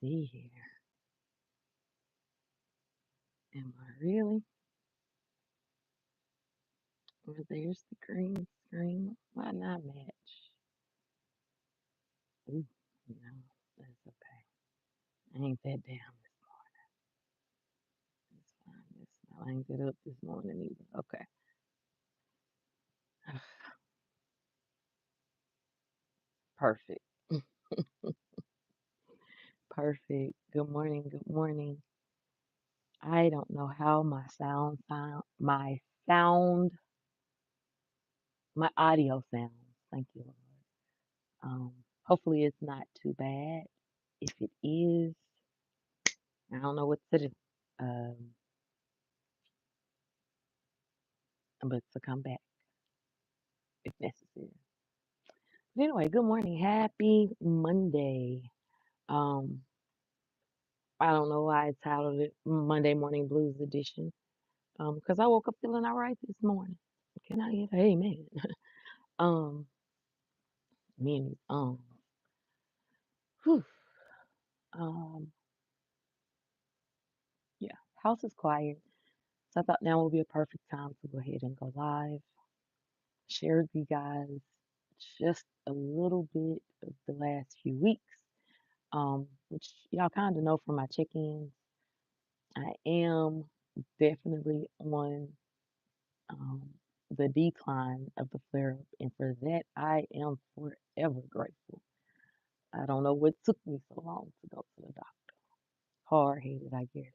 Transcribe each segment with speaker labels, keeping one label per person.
Speaker 1: see here. Am I really? Well, there's the green screen. Why not match? Ooh, no, that's okay. I ain't that down this morning. It's fine. I ain't get up this morning either. Okay. Perfect. Perfect. Good morning. Good morning. I don't know how sound, my audio sounds. Thank you, Lord. Um, Hopefully it's not too bad. If it is, I don't know what to do. Um, but to come back if necessary. But anyway, good morning. Happy Monday. Um, I don't know why I titled it Monday Morning Blues Edition. Because I woke up feeling all right this morning. Can I get a amen? Um, me and whew, um, yeah, house is quiet. So I thought now would be a perfect time to go ahead and go live, share with you guys just a little bit of the last few weeks, which y'all kind of know from my check-ins. I am definitely on um, the decline of the flare up, and for that, I am forever grateful. I don't know what took me so long to go to the doctor. Hard headed, I guess.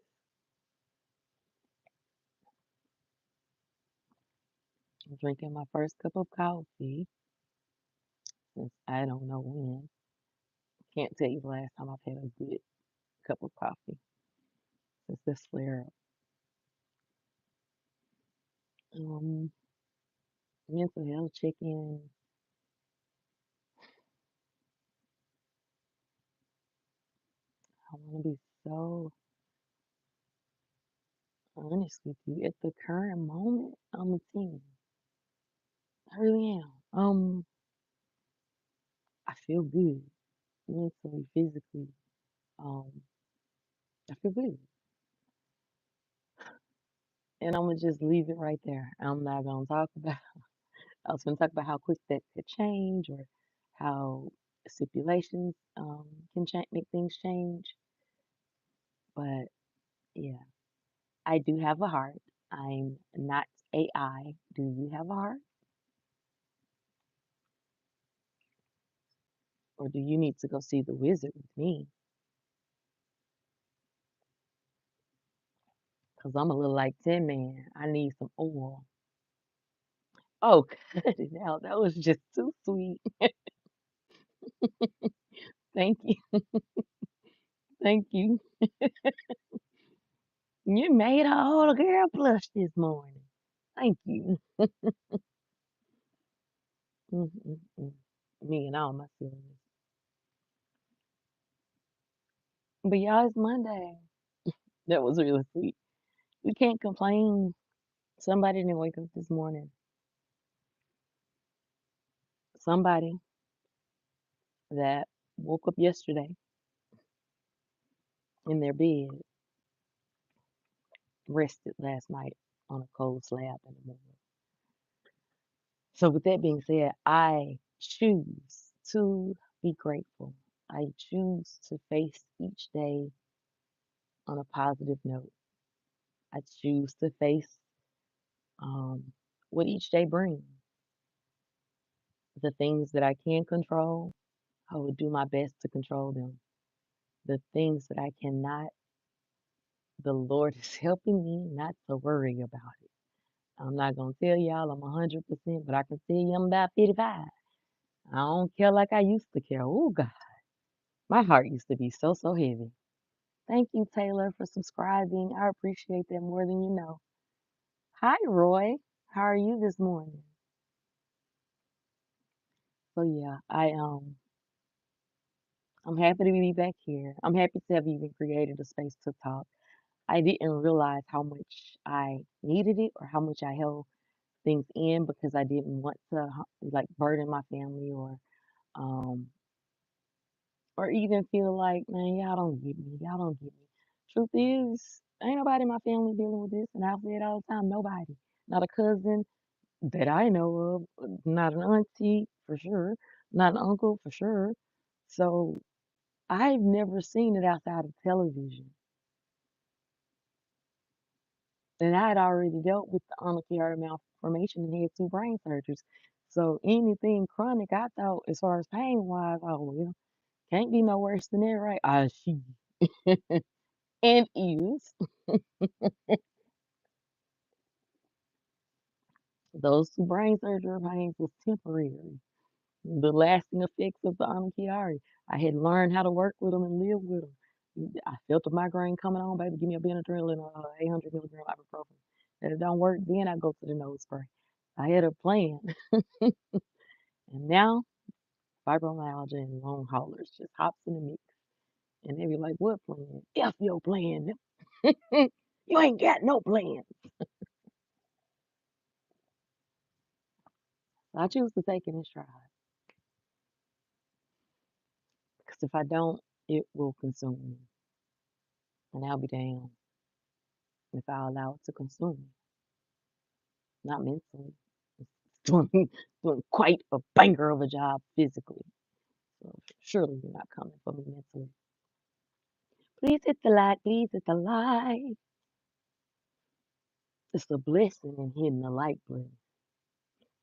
Speaker 1: I'm drinking my first cup of coffee since I don't know when. Can't tell you the last time I've had a good cup of coffee since this flare up. Um, Mental health check in. I want to be so honest with you. At the current moment, I'm a 10. I really am. I feel good mentally, physically. Um, I feel good. And I'm gonna just leave it right there. I'm not gonna talk about I was gonna talk about how quick that could change or how stipulations can make things change. But yeah, I do have a heart. I'm not AI. Do you have a heart? Or do you need to go see the wizard with me? Because I'm a little like Tin Man. I need some oil. Oh, cut it out. That was just too sweet. Thank you. Thank you. You made a whole girl blush this morning. Thank you. Mm-mm-mm. Me and all my feelings. But y'all, it's Monday. That was really sweet. We can't complain. Somebody didn't wake up this morning. Somebody that woke up yesterday in their bed rested last night on a cold slab in the morning. So, with that being said, I choose to be grateful. I choose to face each day on a positive note. I choose to face um, what each day brings. The things that I can control, I will do my best to control them. The things that I cannot, the Lord is helping me not to worry about it. I'm not going to tell y'all I'm 100%, but I can tell you I'm about 55. I don't care like I used to care. Oh, God. My heart used to be so, so heavy. Thank you, Taylor, for subscribing. I appreciate that more than you know. Hi, Roy. How are you this morning? So yeah, I'm happy to be back here. I'm happy to have even created a space to talk. I didn't realize how much I needed it or how much I held things in because I didn't want to like burden my family or um or even feel like, man, y'all don't get me. Y'all don't get me. Truth is, ain't nobody in my family dealing with this. And I say it all the time, nobody. Not a cousin that I know of, not an auntie for sure, not an uncle for sure. So I've never seen it outside of television. And I had already dealt with the artery malformation and had two brain surgeries. So anything chronic, I thought, as far as pain wise, oh well, can't be no worse than that, right? Ah, she and is. Those two brain surgery pains was temporary. The lasting effects of the artery, I had learned how to work with them and live with them. I felt the migraine coming on, baby. Give me a Benadryl and 800 milligram ibuprofen. If it don't work, then I go to the nose spray. I had a plan, and now fibromyalgia and long haulers just hops in the mix. And they be like, "What plan? F your plan. You ain't got no plan." So I choose to take it in stride because if I don't, it will consume me, and I'll be damned if I allow it to consume me. Not mentally. It's doing quite a banger of a job physically. So surely you're not coming for me mentally. Please hit the like. Please hit the like. It's a blessing in hitting the like button.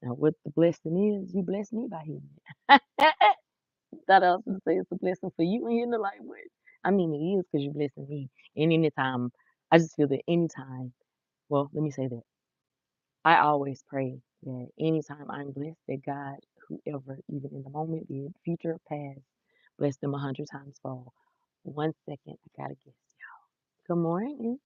Speaker 1: Now, what the blessing is, you bless me by hitting it. Thought I was going to say it's a blessing for you and hitting the like button. I mean, it is because you're blessing me. And anytime, I just feel that anytime, well, let me say that. I always pray that anytime I'm blessed, that God, whoever, even in the moment, be it future or past, bless them 100 times fold. 1 second, I gotta guess. Good morning.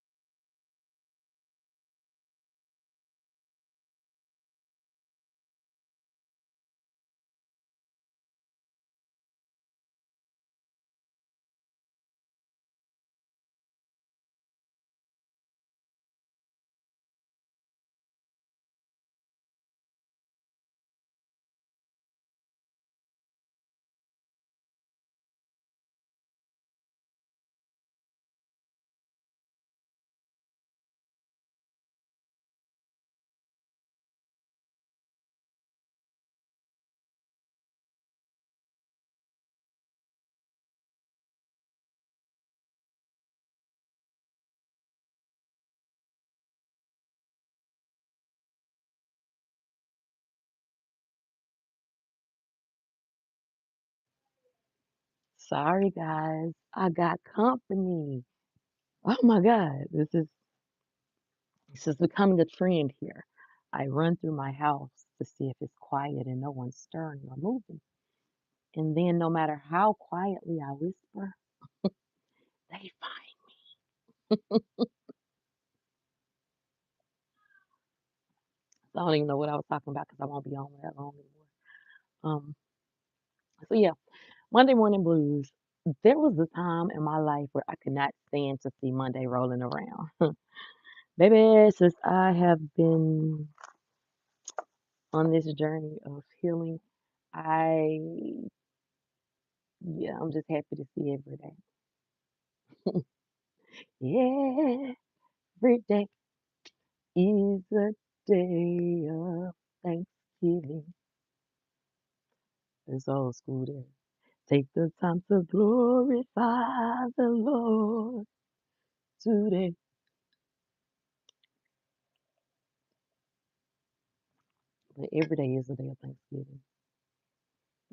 Speaker 1: Sorry, guys. I got company. Oh my God, this is becoming a trend here. I run through my house to see if it's quiet and no one's stirring or moving. And then, no matter how quietly I whisper, they find. I don't even know what I was talking about because I won't be on that long anymore. Um, so yeah, Monday morning blues. There was a time in my life where I could not stand to see Monday rolling around. Baby, since I have been on this journey of healing, I, yeah, I'm just happy to see every day. Yeah, every day is a day of Thanksgiving. It's old school there. Take the time to glorify the Lord today. But every day is a day of Thanksgiving.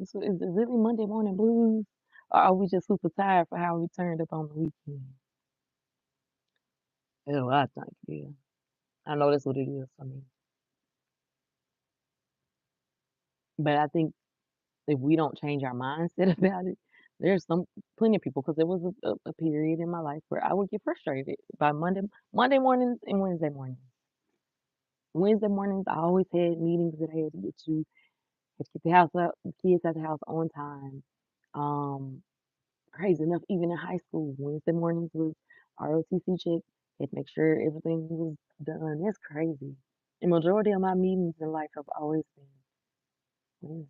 Speaker 1: So is it really Monday morning blues? Or are we just super tired for how we turned up on the weekend? Oh, I think, yeah. I know that's what it is for me. But I think if we don't change our mindset about it, there's plenty of people because there was a period in my life where I would get frustrated by Monday mornings and Wednesday mornings. Wednesday mornings, I always had meetings that I had to get to, had to get the house out, the kids out the house on time. Um, Crazy enough, even in high school, Wednesday mornings was ROTC check. Had to make sure everything was done. That's crazy. The majority of my meetings in life have always been Wednesday.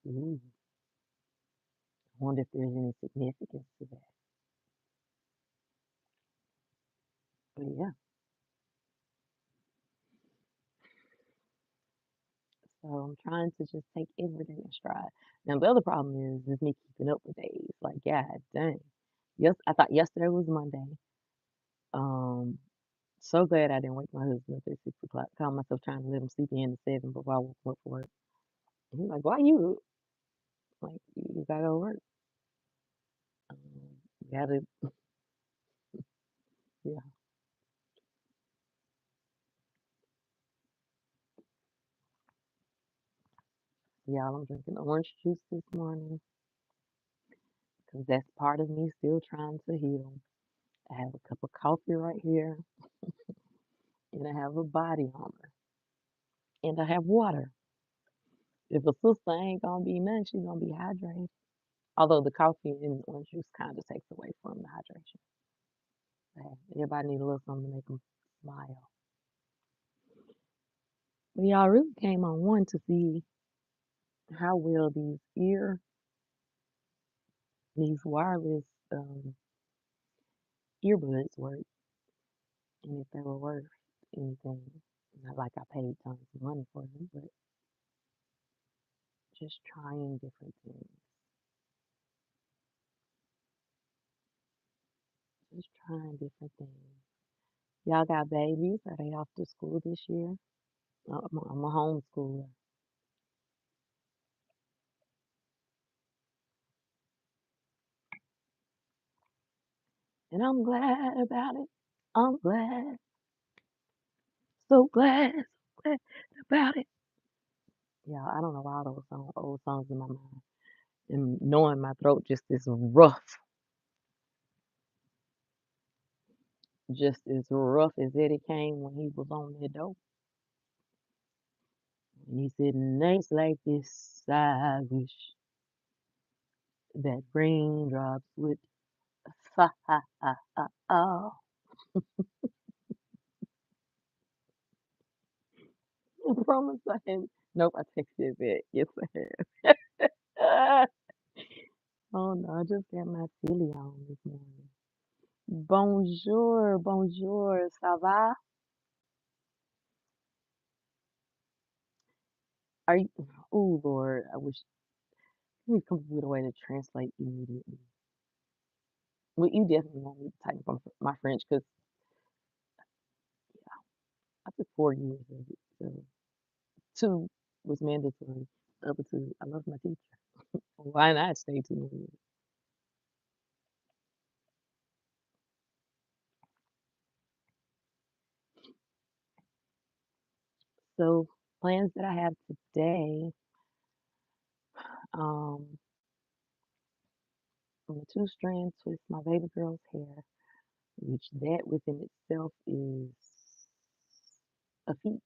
Speaker 1: Ooh, I wonder if there's any significance to that. But yeah, so I'm trying to just take everything in stride. Now the other problem is me keeping up with days. Like, God dang. Yes, I thought yesterday was Monday. Um, so glad I didn't wake my husband up at 6 o'clock. Called myself trying to let him sleep in at 7 before I woke him up for work. And he's like, "Why you up?" Like, you gotta go to work. Um, you gotta, yeah, y'all. I'm drinking orange juice this morning because that's part of me still trying to heal. I have a cup of coffee right here, and I have a body armor, and I have water. If a sister ain't gonna be none, she's gonna be hydrated. Although the coffee and orange juice kind of takes away from the hydration. Hey, everybody need a little something to make them smile. But y'all really came on one to see how well these wireless earbuds work, and if they were worth anything. Not like I paid tons of money for them, but just trying different things. Just trying different things. Y'all got babies? Are they off to school this year? I'm a homeschooler, and I'm glad about it. I'm glad, so glad, so glad about it. Yeah, I don't know why those old songs in my mind. And knowing my throat just is rough, just as rough as Eddie Kane when he was on that dope. And he said, nights like this, I wish that raindrops would fa ha ha ha oh. I promise I hadn't. Nope, I texted that. Yes, I have. Oh no, I just got my silly on this morning. Bonjour, bonjour, ça va? Are you? Oh Lord, I wish we come up with a way to translate immediately. Well, you definitely want me to tighten up on my French because I took 4 years of it. So two was mandatory. The other two, I love my teacher. Why not stay 2 years? So plans that I have today, um, I'm a two-strand twist my baby girl's hair, which that within itself is a feat.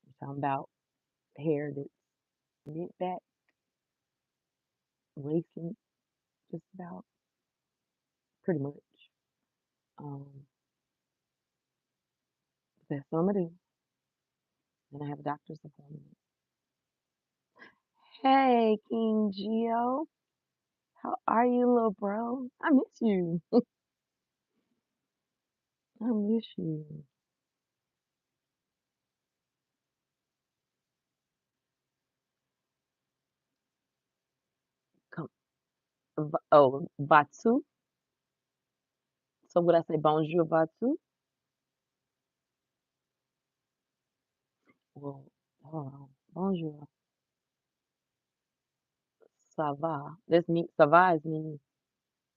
Speaker 1: We're talking about hair that's mid back, waist length, just about, pretty much. Um, that's what I'm gonna do. And I have a doctor's appointment. Hey, King Geo. How are you, little bro? I miss you. I miss you. Come, oh, Vatu. So would I say bonjour, Vatu? Well, hold on. Bonjour, ça va. That's me. Ça va is me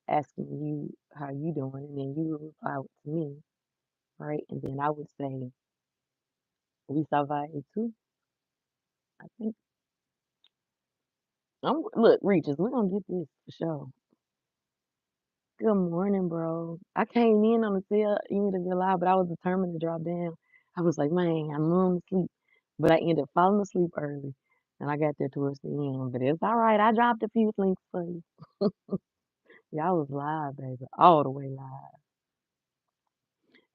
Speaker 1: asking you how you doing, and then you would reply to me, right? And then I would say, oui, ça va et tout. I think. Look, Reaches, we're gonna get this for sure. Good morning, bro. I came in on the tail end of your live, but I was determined to drop down. I was like, man, I'm going to sleep. But I ended up falling asleep early. And I got there towards the end. But it's all right. I dropped a few links for you. Y'all was live, baby. All the way live.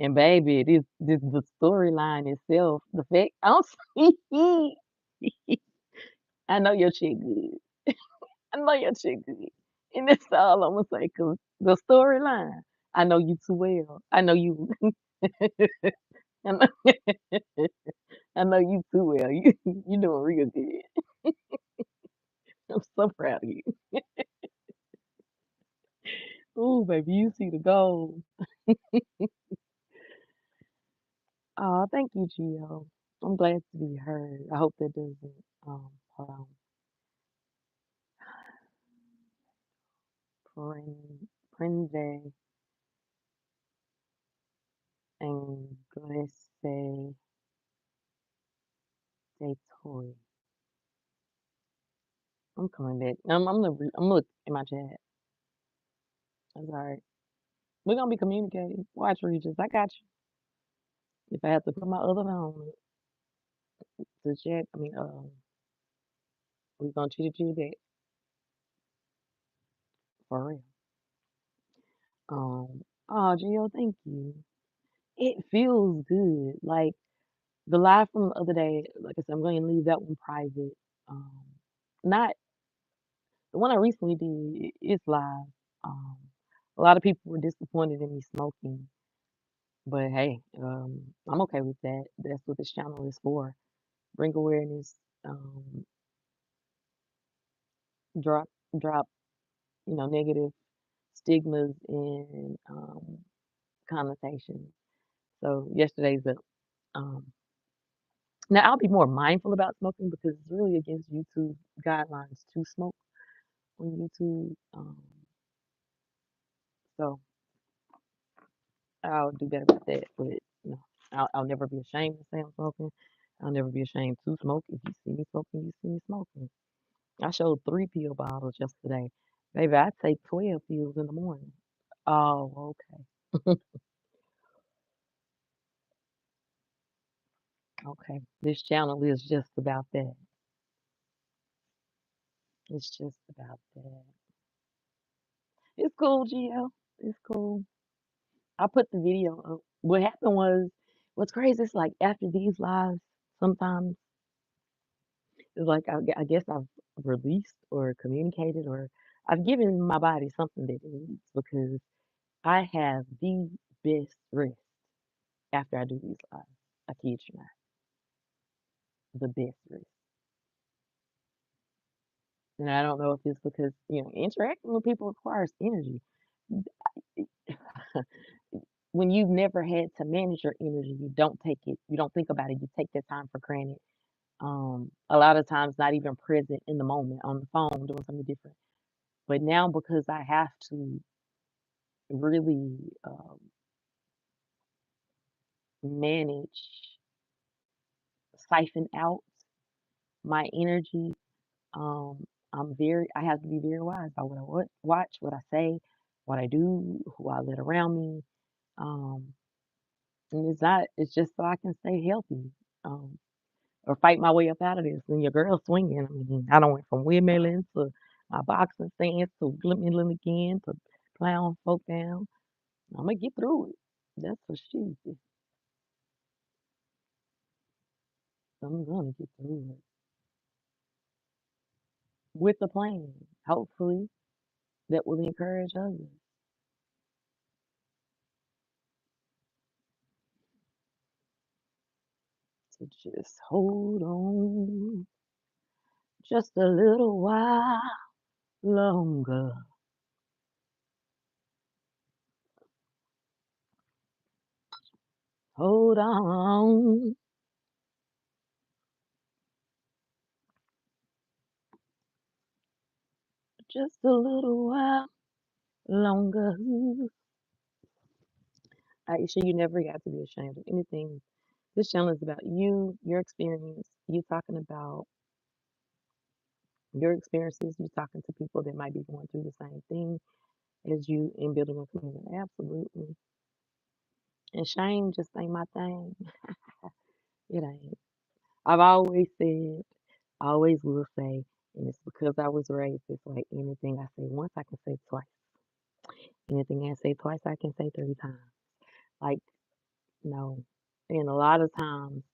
Speaker 1: And baby, this the storyline itself, the fact I'm I know your chick good. I know your chick good. And that's all Imma say, 'cause the storyline, I know you too well. I know you I know I know you too well. You doing real good. I'm so proud of you. Ooh, baby, you see the gold. Aw, thank you, Gio. I'm glad to be heard. I hope that doesn't, hold on. Prende inglese de toy. I'm coming back. I'm gonna look in my chat. That's all right. We're gonna be communicating. Watch, Regis. I got you. If I have to put my other phone to check, we're gonna treat it you that for real. Oh, Gio, thank you. It feels good. Like the live from the other day, like I said, I'm going to leave that one private. Um, not the one I recently did is live. Um, a lot of people were disappointed in me smoking, but hey, I'm okay with that. That's what this channel is for. Bring awareness, um, drop, drop, negative stigmas and connotations. So yesterday's a um, now I'll be more mindful about smoking because it's really against YouTube guidelines to smoke on YouTube. So I'll do better with that. But I'll never be ashamed to say I'm smoking. I'll never be ashamed to smoke. If you see me smoking, you see me smoking. I showed 3 pill bottles yesterday. Baby, I take 12 pills in the morning. Oh, okay. Okay. This channel is just about that. It's just about that. It's cool, Gio. It's cool. I put the video up. What happened was, what's crazy is like after these lives, sometimes it's like I guess I've released or communicated or I've given my body something that it needs because I have the best rest after I do these lives. I kid you not, the best rest. And I don't know if it's because, interacting with people requires energy. When you've never had to manage your energy, you don't think about it, you take that time for granted. A lot of times not even present in the moment on the phone doing something different. But now because I have to really manage, siphon out my energy, I have to be very wise about what I watch, what I say, what I do, who I let around me. Um, and it's just so I can stay healthy. Um, or fight my way up out of this. And your girl swinging. I mean, I done went from windmilling to my boxing stance to windmilling again to plowing folk down. I'm gonna get through it. That's for sure. I'm gonna get through it with a plan. Hopefully, that will encourage others to just hold on just a little while longer. Hold on just a little while longer. Aisha, you never got to be ashamed of anything. This channel is about you, your experience, you talking about your experiences, you talking to people that might be going through the same thing as you in building a community. Absolutely. And shame just ain't my thing. It ain't. I've always said, I always will say, and it's because I was raised this way. Anything I say once, I can say twice. Anything I say twice, I can say 3 times. Like, no. And a lot of times,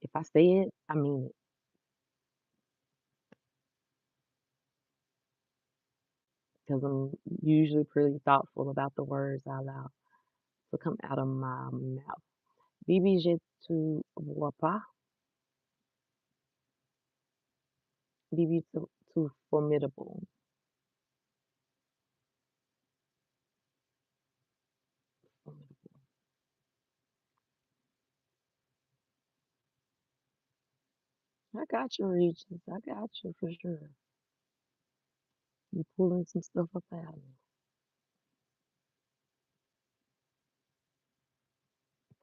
Speaker 1: if I say it, I mean it. because I'm usually pretty thoughtful about the words I allow to come out of my mouth. Bibi, je te vois pas. Bibi, too formidable. Formidable. I got you, Regis. I got you for sure. You pulling some stuff up out of me.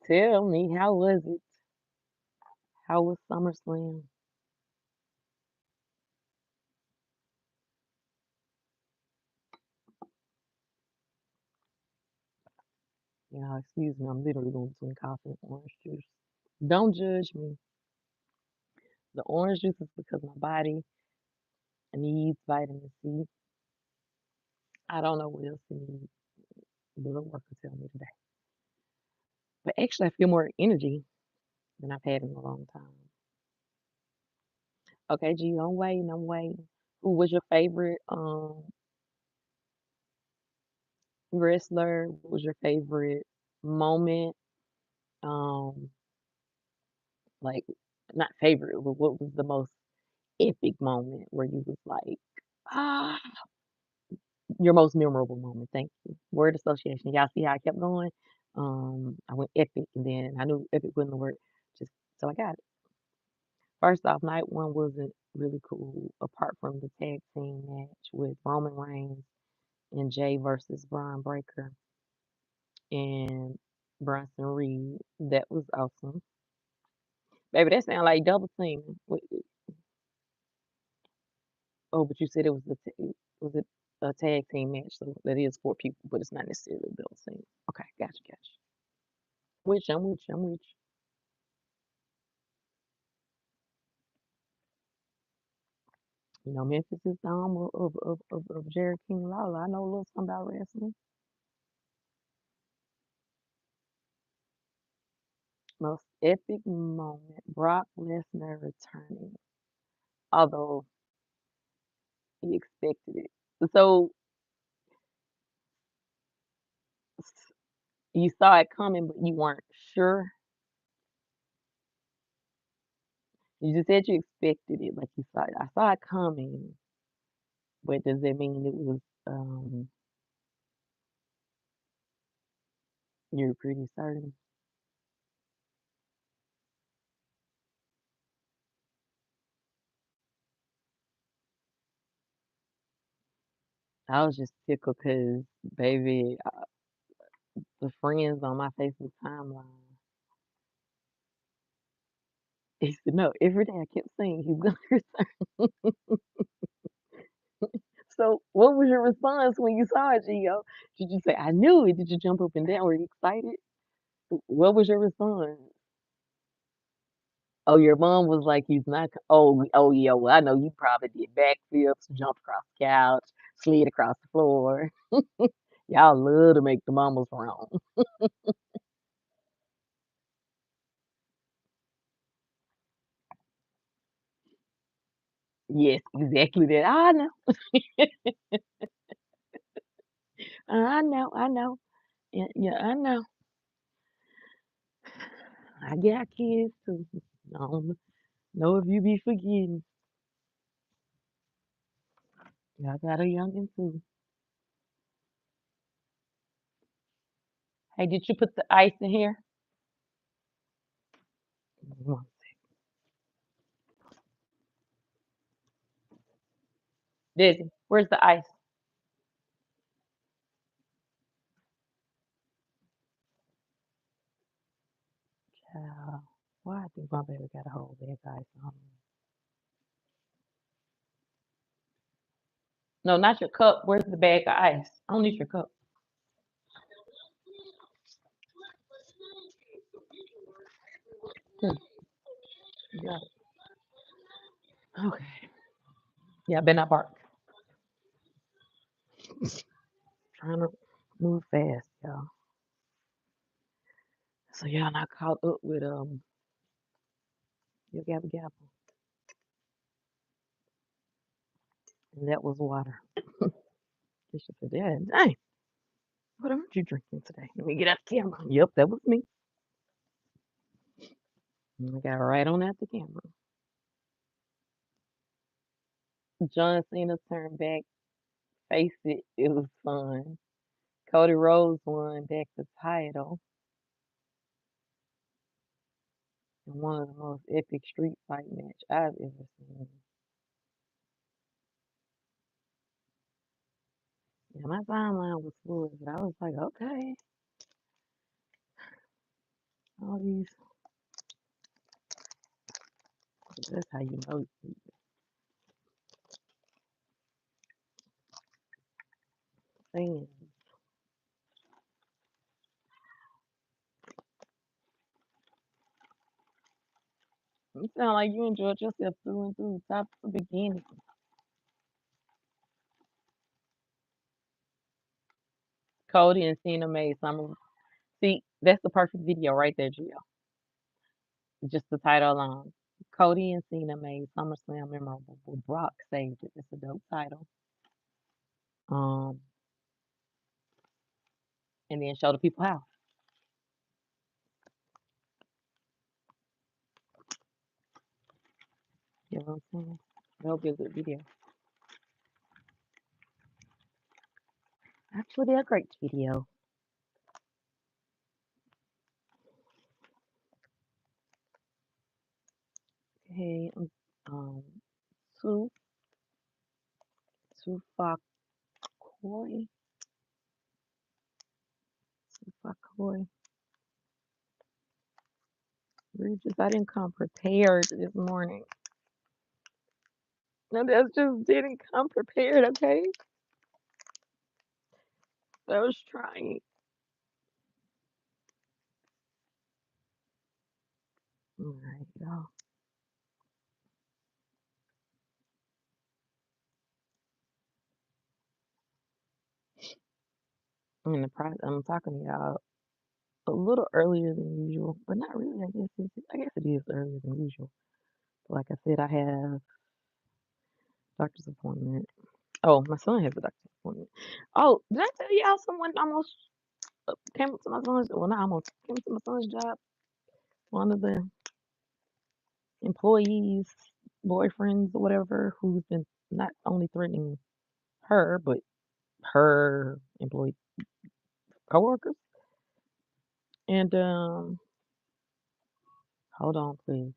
Speaker 1: Tell me, how was it? How was SummerSlam? Yeah, excuse me, I'm literally going between coffee and orange juice. Don't judge me. The orange juice is because my body needs vitamin C. I don't know what else it needs. The worker tell me today. But actually, I feel more energy than I've had in a long time. Okay, G, I'm waiting. I'm waiting. Who was your favorite wrestler? What was your favorite moment? Um, like not favorite, but what was the most epic moment where you was like, ah, your most memorable moment? Thank you. Word association. Y'all see how I kept going? I went epic, and then I knew epic wasn't the word. Just so I got it. First off, night one wasn't really cool, apart from the tag team match with Roman Reigns and Jay versus Braun Breaker and Bronson Reed. That was awesome. Baby, that sound like double teaming. Oh, but you said it was was it a tag team match, so that is four people, but it's not necessarily a double team. Okay, gotcha. I'm with you. You know, Memphis is the home of Jerry King Lawler. I know a little something about wrestling. Most epic moment, Brock Lesnar returning, although he expected it. So you saw it coming, but you weren't sure. You just said you expected it, like you saw it. I saw it coming, but does that mean it was you're pretty certain? I was just tickled because, baby, the friends on my Facebook timeline, they said, no, every day I kept saying he's going to return. So, what was your response when you saw it, Gio? Did you say, I knew it? Did you jump up and down? Were you excited? What was your response? Oh, your mom was like, he's not. Oh, yeah. Well, I know you probably did backflips, jumped across the couch, slid across the floor. Y'all love to make the mamas wrong. Yes, exactly that. I know. I know. Yeah, yeah, I know. I got kids too. I don't know if you be forgetting. Yeah, I got a youngin' too. Hey, did you put the ice in here? One Dizzy, where's the ice? Child, why I think my baby got a whole bag of ice on me. No, not your cup. Where's the bag of ice? I don't need your cup. Hmm, you got it. Okay. Yeah, I better not bark. Trying to move fast, y'all. So y'all not caught up with your gabba gabba. And that was water. And she said, Dad, dang, what aren't you drinking today? Let me get out the camera. Yep, that was me. And I got right on at the camera. John Cena turned back, faced it. It was fun. Cody Rhodes won back the title in one of the most epic street fight match I've ever seen. Yeah, my timeline was full, but I was like, okay, all these, that's how you know fans. You sound like you enjoyed yourself through and through, top to beginning. Cody and Cena made summer. See, that's the perfect video right there, Gio. Just the title alone. Cody and Cena made SummerSlam memorable. Well, Brock saved it. It's a dope title. Um, and then show the people how. You know what I'm saying? That'll be a good video. Actually, be a great video. Hey, um, Su Sufakoy, Sufakoy. Regis, I didn't come prepared this morning. No, that's just didn't come prepared. Okay, I was trying. All right, y'all. I'm in the process. I'm talking to y'all a little earlier than usual, but not really. I guess it is earlier than usual. But like I said, I have doctor's appointment. Oh, my son has a doctor's appointment. Oh, did I tell y'all someone almost came up to my son's? Well, not almost came to my son's job. One of the employees, boyfriends, or whatever, who's been not only threatening her, but her employee coworkers. And hold on, please.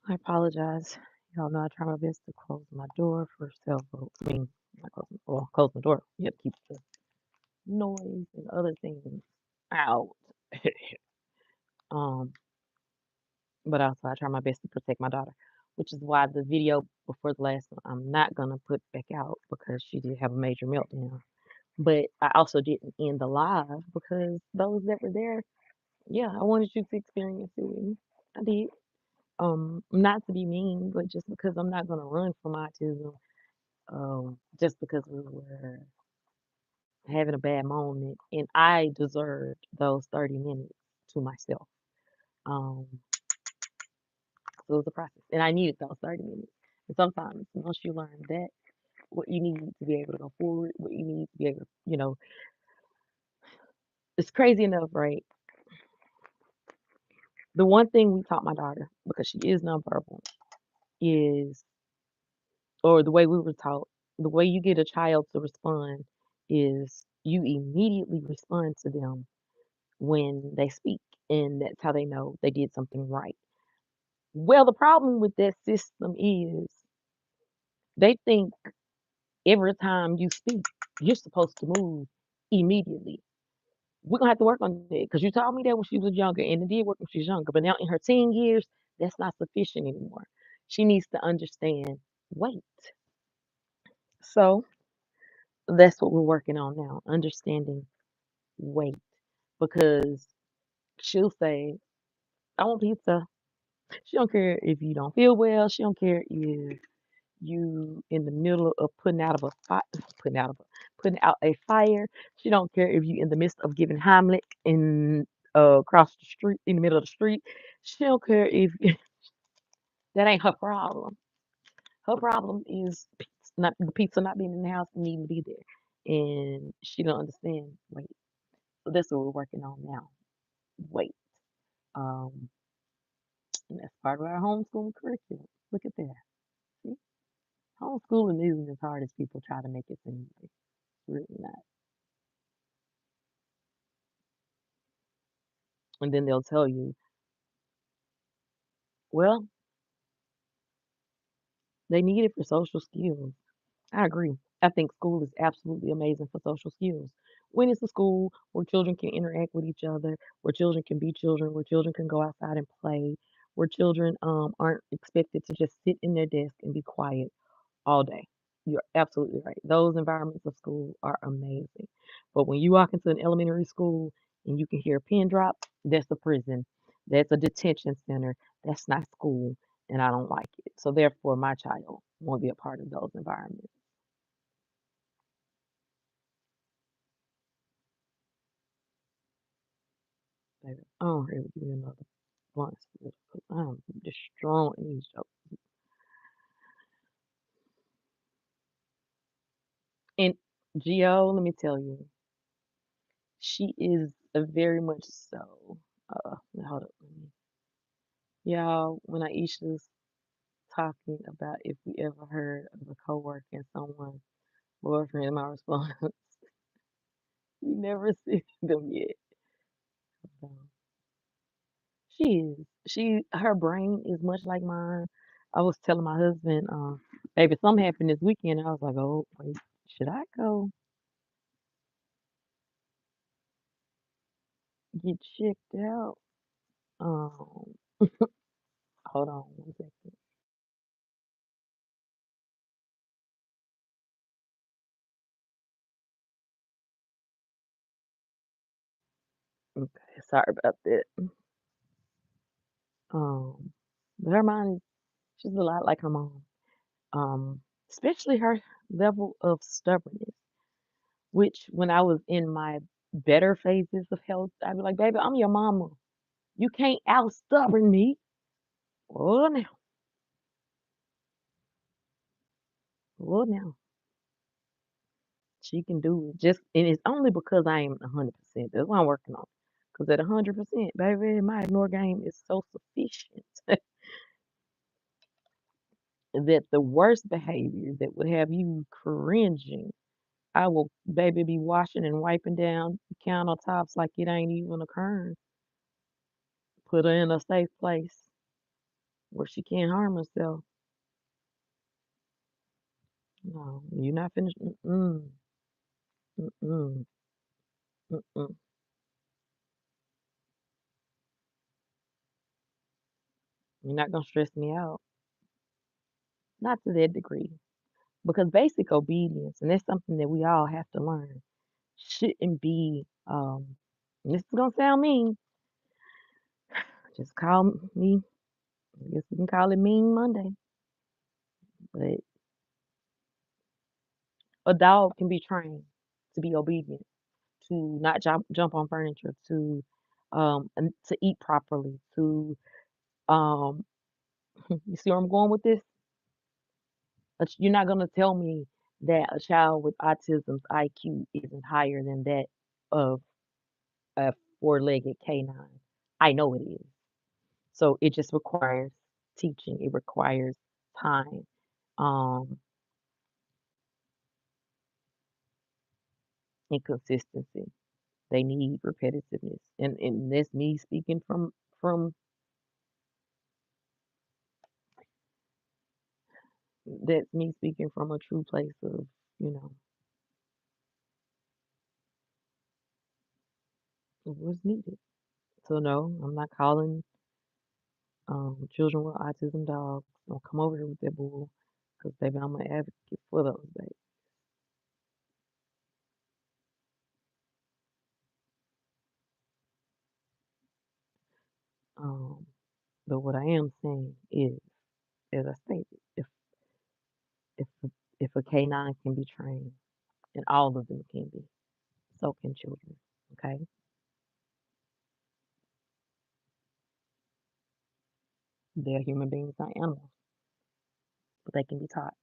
Speaker 1: I apologize. Y'all know I try my best to close my door for several. I mean, not close, well, close my door. You have to keep the noise and other things out. um, but also I try my best to protect my daughter, which is why the video before the last one I'm not gonna put back out because she did have a major meltdown. But I also didn't end the live because those that were there, yeah, I wanted you to experience it with me. I did. Not to be mean, but just because I'm not gonna run from autism, just because we were having a bad moment and I deserved those 30 minutes to myself. Um, so it was a process. And I needed those 30 minutes. And sometimes once you learn that, what you need to be able to go forward, what you need to be able to, it's crazy enough, right? The one thing we taught my daughter, because she is nonverbal, is, or the way we were taught, the way you get a child to respond is you immediately respond to them when they speak. And that's how they know they did something right. Well, the problem with that system is they think every time you speak, you're supposed to move immediately. We're gonna have to work on that because you told me that when she was younger, and it did work when she was younger. But now in her teen years, that's not sufficient anymore. She needs to understand weight. So that's what we're working on now, understanding weight. Because she'll say, "I want pizza." She don't care if you don't feel well. She don't care if you in the middle of putting out of a, putting out a fire. She don't care if you in the midst of giving Heimlich in across the street in the middle of the street. She don't care if that ain't her problem. Her problem is not the pizza not being in the house and needing to be there, and she don't understand weight. So that's what we're working on now. Weight. Um, and that's part of our homeschooling curriculum. Look at that. See, homeschooling isn't as hard as people try to make it seem. Like. It's really not. And then they'll tell you, well, they need it for social skills. I agree. I think school is absolutely amazing for social skills. When it's a school where children can interact with each other, where children can be children, where children can go outside and play, where children aren't expected to just sit in their desk and be quiet all day. You're absolutely right. Those environments of school are amazing. But when you walk into an elementary school and you can hear a pin drop, that's a prison. That's a detention center. That's not school. And I don't like it. So therefore my child won't be a part of those environments. Baby, I don't really give me another blunt because I'm destroying these jokes. And Gio, let me tell you, she is a very much so. Hold up. Y'all, when Aisha's talking about if we ever heard of a coworker and someone's boyfriend, my response, we never seen them yet. So, she is. Her brain is much like mine. I was telling my husband, baby, something happened this weekend. I was like, oh, wait, should I go get checked out? Um, hold on 1 second. Okay, sorry about that. Um, but her mind, she's a lot like her mom. Um, especially her level of stubbornness, which when I was in my better phases of health, I'd be like, baby, I'm your mama. You can't out stubborn me. Oh, now, oh, now. She can do it. Just, and it's only because I am 100%. That's what I'm working on. Because at 100%, baby, my ignore game is so sufficient that the worst behaviors that would have you cringing, I will, baby, be washing and wiping down countertops like it ain't even occurring. Put her in a safe place where she can't harm herself. No, you're not finished. Mm-mm, mm-mm, mm-mm. You're not gonna stress me out. Not to that degree. Because basic obedience, and that's something that we all have to learn, shouldn't be and this is gonna sound mean. Just call me, I guess we can call it Mean Monday. But a dog can be trained to be obedient, to not jump on furniture, to and to eat properly, to um you see where I'm going with this? You're not gonna tell me that a child with autism's IQ isn't higher than that of a four-legged canine. I know it is. So it just requires teaching. It requires time, um, and consistency. They need repetitiveness, and that's me speaking from that's me speaking from a true place of you know of what's needed. So no, I'm not calling children with autism dogs. Don't come over here with that bull, because baby, I'm an advocate for those babies. Um, but what I am saying is, as I stated, if a, if a canine can be trained, and all of them can be, so can children. Okay, they're human beings, not animals, but they can be taught.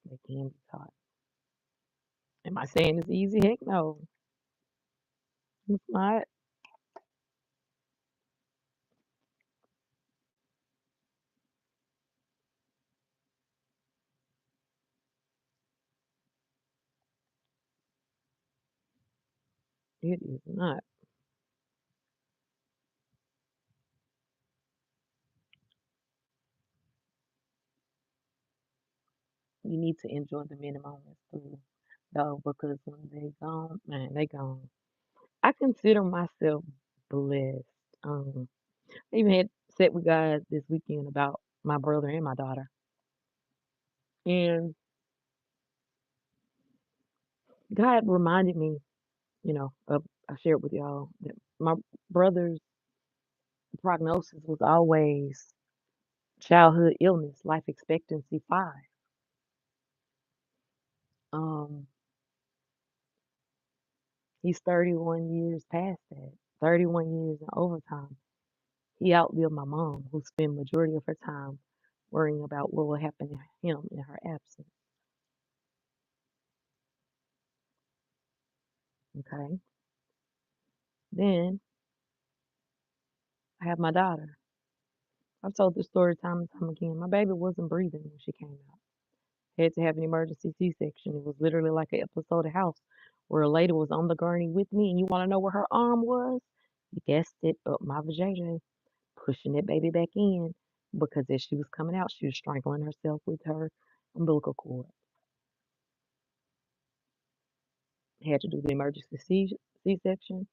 Speaker 1: They can be taught. Am I saying it's easy? Heck no, it's not. It is not. You need to enjoy the many moments too, though, because when they gone, man, they gone. I consider myself blessed. I even had sat with God this weekend about my brother and my daughter, and God reminded me, of I shared with y'all that my brother's prognosis was always childhood illness, life expectancy 5. Um, he's 31 years past that, 31 years in overtime. He outlived my mom, who spent majority of her time worrying about what will happen to him in her absence. Okay. Then I have my daughter. I've told this story time and time again. My baby wasn't breathing when she came out. Had to have an emergency C-section. It was literally like an episode of House where a lady was on the gurney with me, and you want to know where her arm was? You guessed it, up my vajayjay, pushing that baby back in, because as she was coming out, she was strangling herself with her umbilical cord. Had to do the emergency C-section,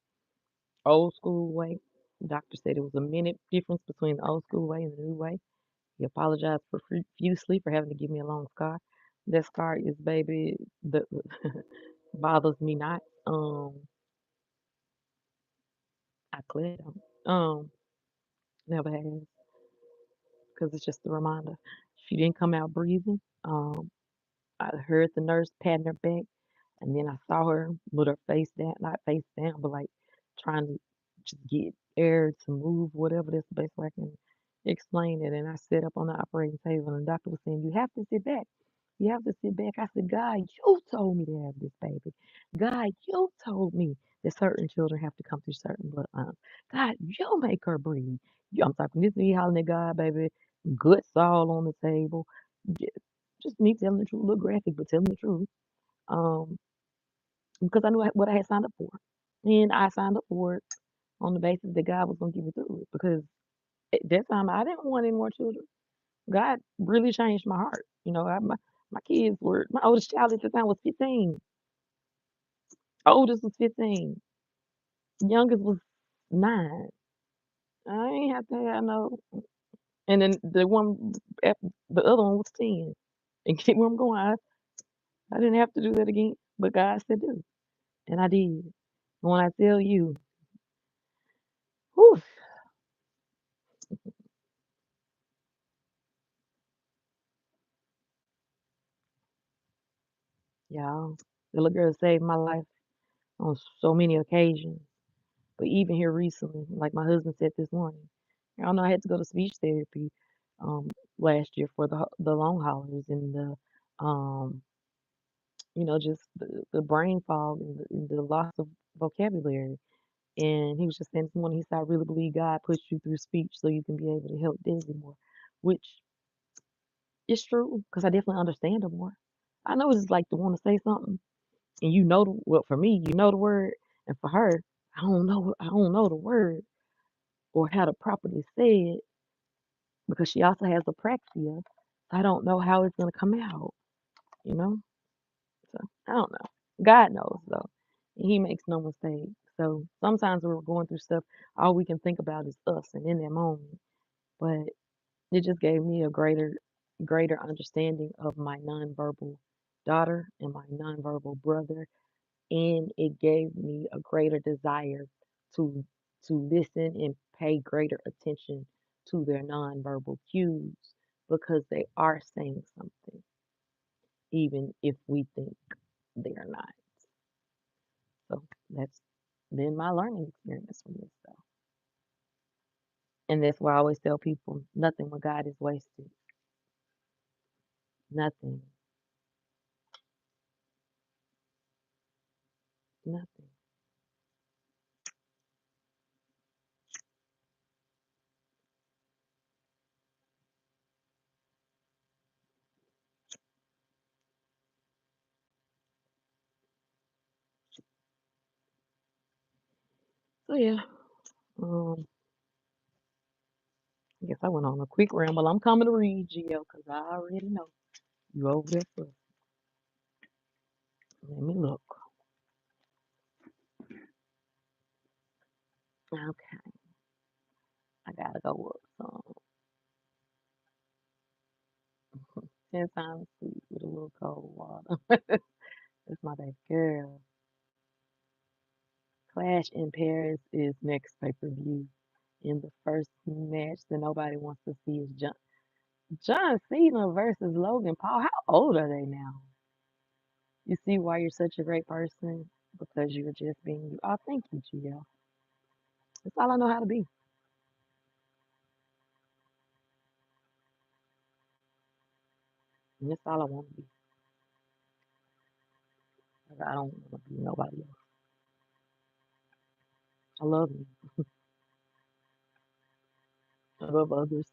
Speaker 1: old school way. The doctor said it was a minute difference between the old school way and the new way. He apologized profusely for having to give me a long scar. That scar is, baby, the bothers me not. I cleared him. Never has, because it's just a reminder. She didn't come out breathing. I heard the nurse patting her back, and then I saw her with her face down, not face down, but like trying to just get air to move, whatever. That's the best way I can explain it. And I sat up on the operating table, and the doctor was saying, "You have to sit back. You have to sit back." I said, "God, you told me to have this baby. God, you told me that certain children have to come through certain bloodlines. God, you make her breathe." I'm talking this me hollering at God, baby. Guts all on the table. J- Just me telling the truth, a little graphic, but telling the truth. Um, because I knew what I had signed up for. And I signed up for it on the basis that God was going to get me through it. Because at that time, I didn't want any more children. God really changed my heart. My kids were, my oldest child at the time was 15. Oldest was 15. Youngest was 9. I ain't have to have no. And then the other one was 10. And get where I'm going. I didn't have to do that again. But God said do. And I did. And when I tell you, whew, y'all, the little girl saved my life on so many occasions. But even here recently, like my husband said this morning, y'all know I had to go to speech therapy um, last year for the long haulers and the just the brain fog and the loss of vocabulary. And he was just saying this morning, he said, "I really believe God puts you through speech so you can be able to help Desi more," which is true because I definitely understand her more. I know what it's like to want to say something, and well, for me, you know the word, and for her, I don't know the word or how to properly say it because she also has apraxia. So I don't know how it's gonna come out, you know. So I don't know. God knows though. He makes no mistake. So sometimes when we're going through stuff, all we can think about is us and in that moment. But it just gave me a greater understanding of my nonverbal daughter and my nonverbal brother, and it gave me a greater desire to listen and pay greater attention to their nonverbal cues because they are saying something, even if we think they're not. So that's been my learning experience from this stuff. And that's why I always tell people nothing with God is wasted. Nothing. Nothing. So yeah. Um, I guess I went on a quick ramble. I'm coming to read, Gio, because I already know you over there for. Let me look. Okay, I gotta go up. So 10 times sweet with a little cold water. That's my baby girl. Clash in Paris is next pay-per-view. In the first match that nobody wants to see is John Cena versus Logan Paul. How old are they now? You see why you're such a great person? Because you're just being you. Oh, thank you, Gio. That's all I know how to be. And that's all I want to be. Like, I don't want to be nobody else. I love me. I love others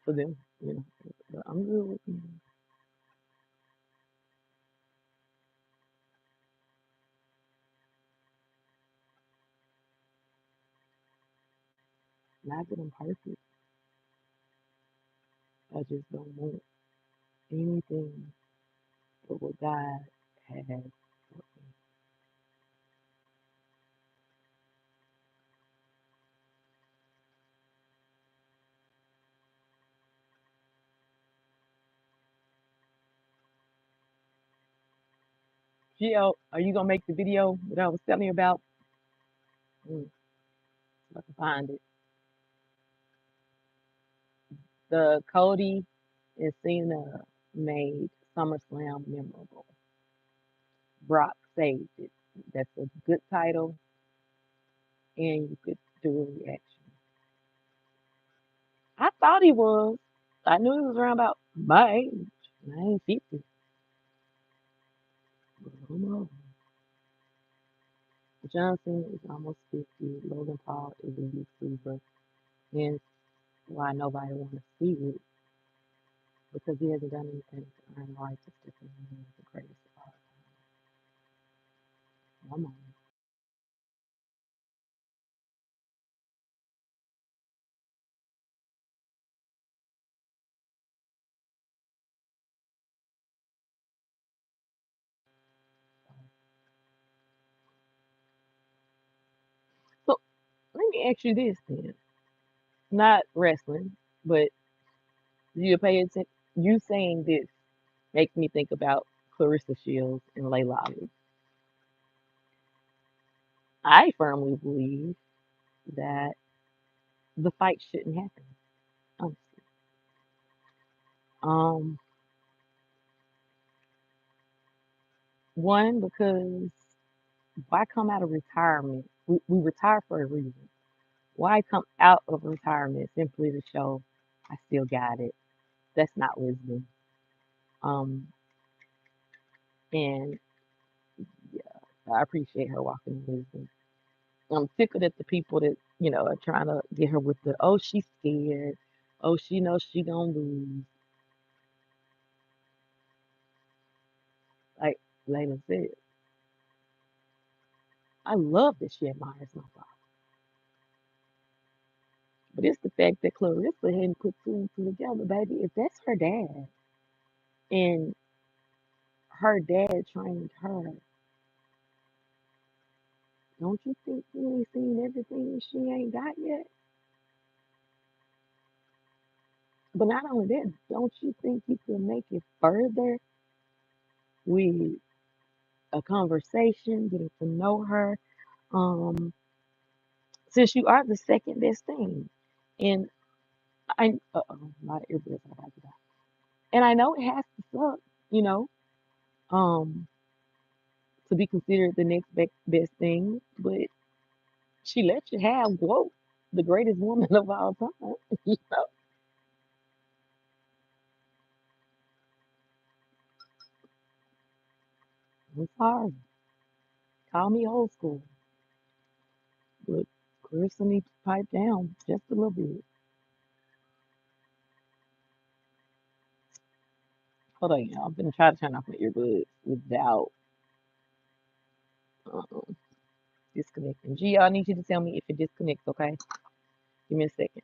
Speaker 1: for them, you know. But I'm good with me. Not that I'm perfect. I just don't want anything but what God has for me. Gio, are you gonna make the video that I was telling you about? Mm, if I can find it. The Cody and Cena made SummerSlam memorable. Brock saved it. That's a good title, and you could do a reaction. I thought he was. I knew he was around about my age. I ain't 50. But I don't know. Johnson is almost 50. Logan Paul is a YouTuber. Hence why nobody wants to see it because he hasn't done anything to earn rights to step in as the greatest of all time. Come on. So let me ask you this then. Not wrestling, but you pay attention. You saying this makes me think about Clarissa Shields and Layla Ali. I firmly believe that the fight shouldn't happen, honestly. Um, One, because why come out of retirement? We retire for a reason. Why come out of retirement simply to show I still got it? That's not wisdom. Um, and yeah, I appreciate her walking in wisdom. I'm tickled at the people that, are trying to get her with the, oh, she's scared. Oh, she knows she gonna lose. Like Layla said, I love that she admires my father. But it's the fact that Clarissa hadn't put two and two together, baby. If that's her dad and her dad trained her. Don't you think you ain't seen everything she ain't got yet? But not only that, don't you think you could make it further with a conversation, getting to know her? Um, since you are the second best thing. And my earbuds are about to die. And I know it has to suck, you know, um, to be considered the next best thing, but she let you have quote the greatest woman of all time. You know, I'm sorry. Call me old school, but Carissa needs to pipe down just a little bit. Hold on, y'all. I'm gonna try to turn off my earbuds without um, disconnecting. G, I need you to tell me if it disconnects, okay? Give me a second.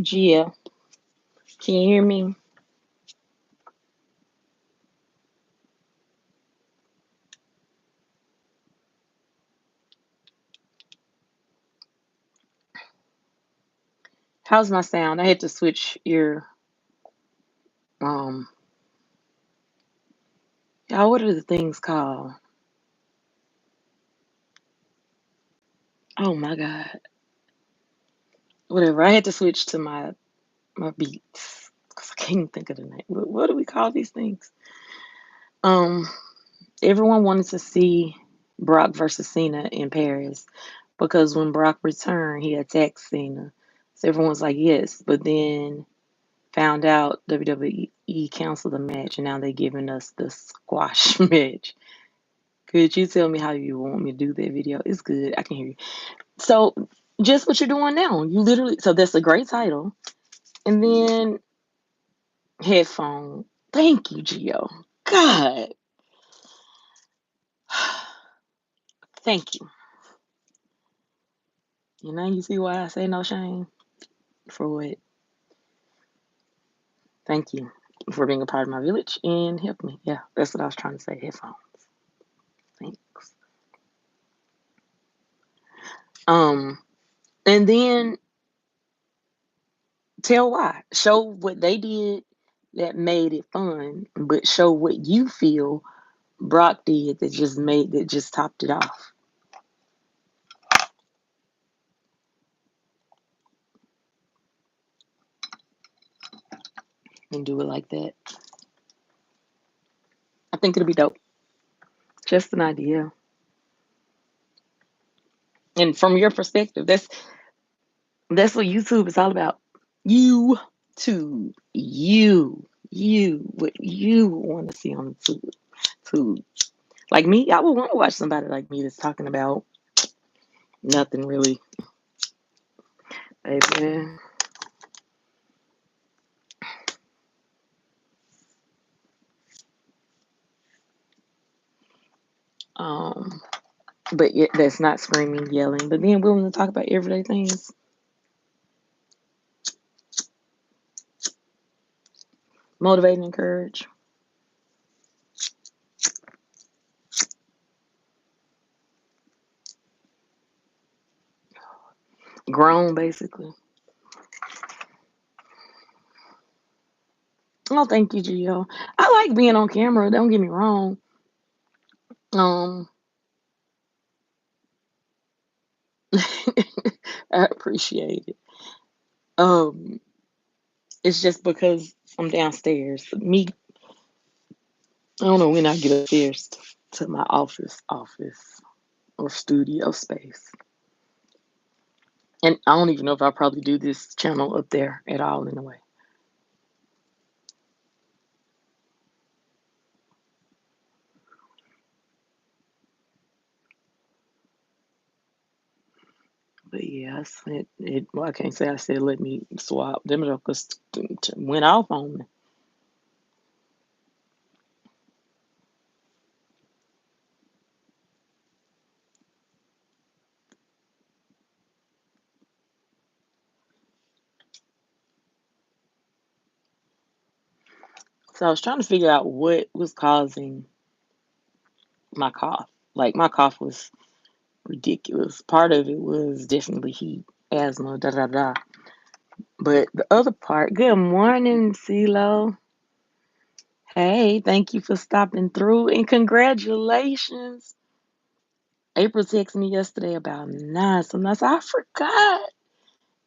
Speaker 1: Gia, can you hear me? How's my sound? I had to switch ear. Um, y'all, what are the things called? Oh my God. Whatever. I had to switch to my beats because I can't think of the name. What do we call these things? Um, Everyone wanted to see Brock versus Cena in Paris because when Brock returned, he attacked Cena. So everyone's like, yes, but then found out WWE canceled the match and now they're giving us the squash match. Could you tell me how you want me to do that video? It's good. I can hear you. So just what you're doing now. You literally so that's a great title. And then headphone. Thank you, Gio. God. Thank you. You know, you see why I say no shame for what? Thank you for being a part of my village and help me. Yeah, that's what I was trying to say. Headphones. Thanks. Um, and then tell why. Show what they did that made it fun, but show what you feel Brock did that just topped it off. And do it like that. I think it'll be dope. Just an idea. And from your perspective, that's what YouTube is all about. You too. What you want to see on tube. Like me, I would want to watch somebody like me that's talking about nothing really, baby. Um, but yet that's not screaming, yelling, but being willing to talk about everyday things. Motivate and encourage. Grown, basically. Oh, thank you, Gio. I like being on camera. Don't get me wrong. Um, I appreciate it. Um, it's just because I'm downstairs. Me I don't know when I get upstairs to my office or studio space. And I don't even know if I'll probably do this channel up there at all in a way. But yeah, well, I can't say I said let me swap. Them jokers went off on me. So I was trying to figure out what was causing my cough. Like my cough was ridiculous. Part of it was definitely heat, asthma, da da da. But the other part, good morning, CeeLo. Hey, thank you for stopping through and congratulations. April texted me yesterday about 9, so I said, I forgot.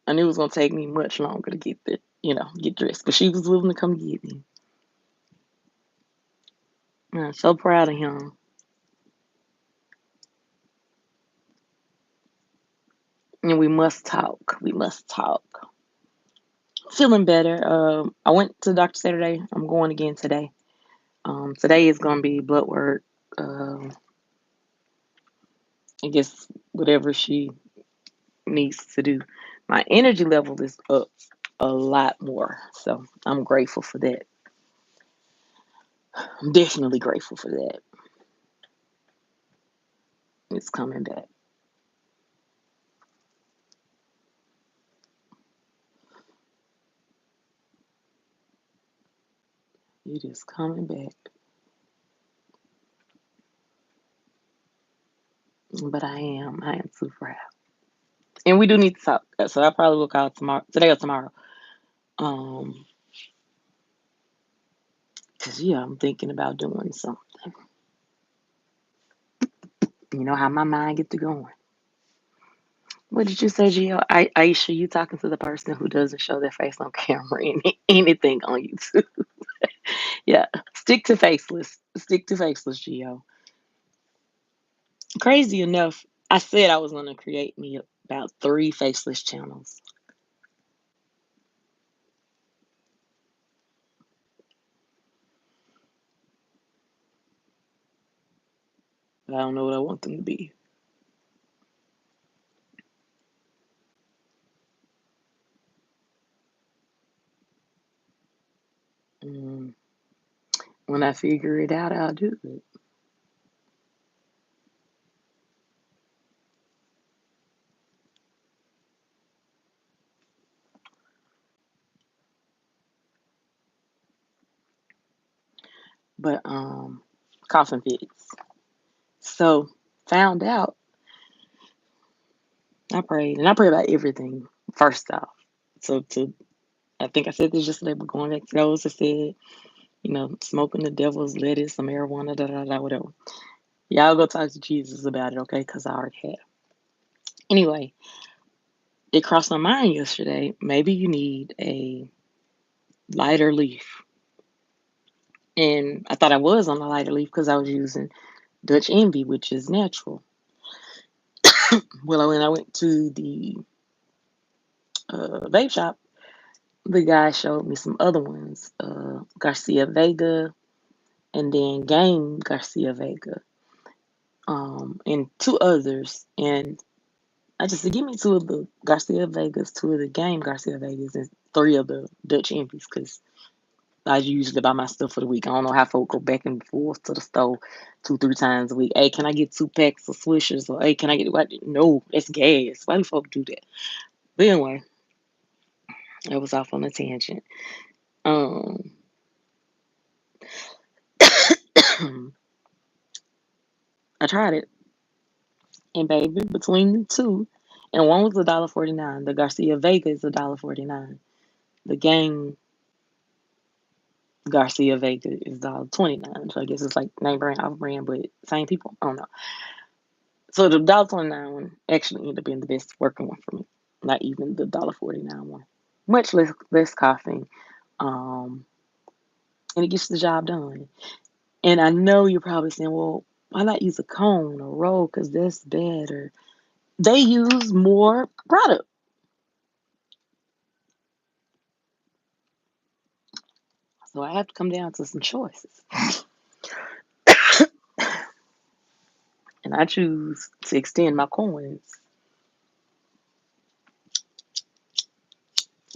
Speaker 1: I knew it was gonna take me much longer to get get dressed, but she was willing to come get me. I'm so proud of him. And we must talk. We must talk. Feeling better. I went to the doctor Saturday. I'm going again today. Today is gonna be blood work. Um, I guess whatever she needs to do. My energy level is up a lot more, so I'm grateful for that. I'm definitely grateful for that. It's coming back. It is coming back. But I am super proud. And we do need to talk. So I probably will call tomorrow, today or tomorrow. Um, cause yeah, I'm thinking about doing something. You know how my mind gets to going. What did you say, Gio? Aisha, you talking to the person who doesn't show their face on camera anything on YouTube? Yeah, stick to faceless. Stick to faceless, Gio. Crazy enough, I said I was gonna create me about 3 faceless channels. But I don't know what I want them to be. Mm, when I figure it out, I'll do it. But coughing fits. So found out I prayed and I pray about everything first off. So to I think I said this yesterday, but going back to those that said, smoking the devil's lettuce, some marijuana, da da da, whatever. Y'all go talk to Jesus about it, okay? Because I already have. Anyway, it crossed my mind yesterday. Maybe you need a lighter leaf. And I thought I was on a lighter leaf because I was using Dutch Envy, which is natural. Well, when I went to the vape shop, the guy showed me some other ones, Garcia Vega and then Game Garcia Vega, and 2 others. And I just said, give me 2 of the Garcia Vegas, 2 of the Game Garcia Vegas, and 3 of the Dutch Envies because I usually buy my stuff for the week. I don't know how folks go back and forth to the store 2, 3 times a week. Hey, can I get 2 packs of Swishers? Or hey, can I get what? No, that's gas. Why do folks do that? But anyway, I was off on a tangent. Um, I tried it, and baby, between the two, and one was $1.49. The Garcia Vega is $1.49. The Game Garcia Vega is $1.29. So I guess it's like name brand, off brand, but same people. I don't know. So the $1.29 one actually ended up being the best working one for me. Not even the $1.49 one. Much less coughing. Um, and it gets the job done. And I know you're probably saying, well, why not use a cone or roll? Because that's better. They use more product. So I have to come down to some choices. And I choose to extend my coins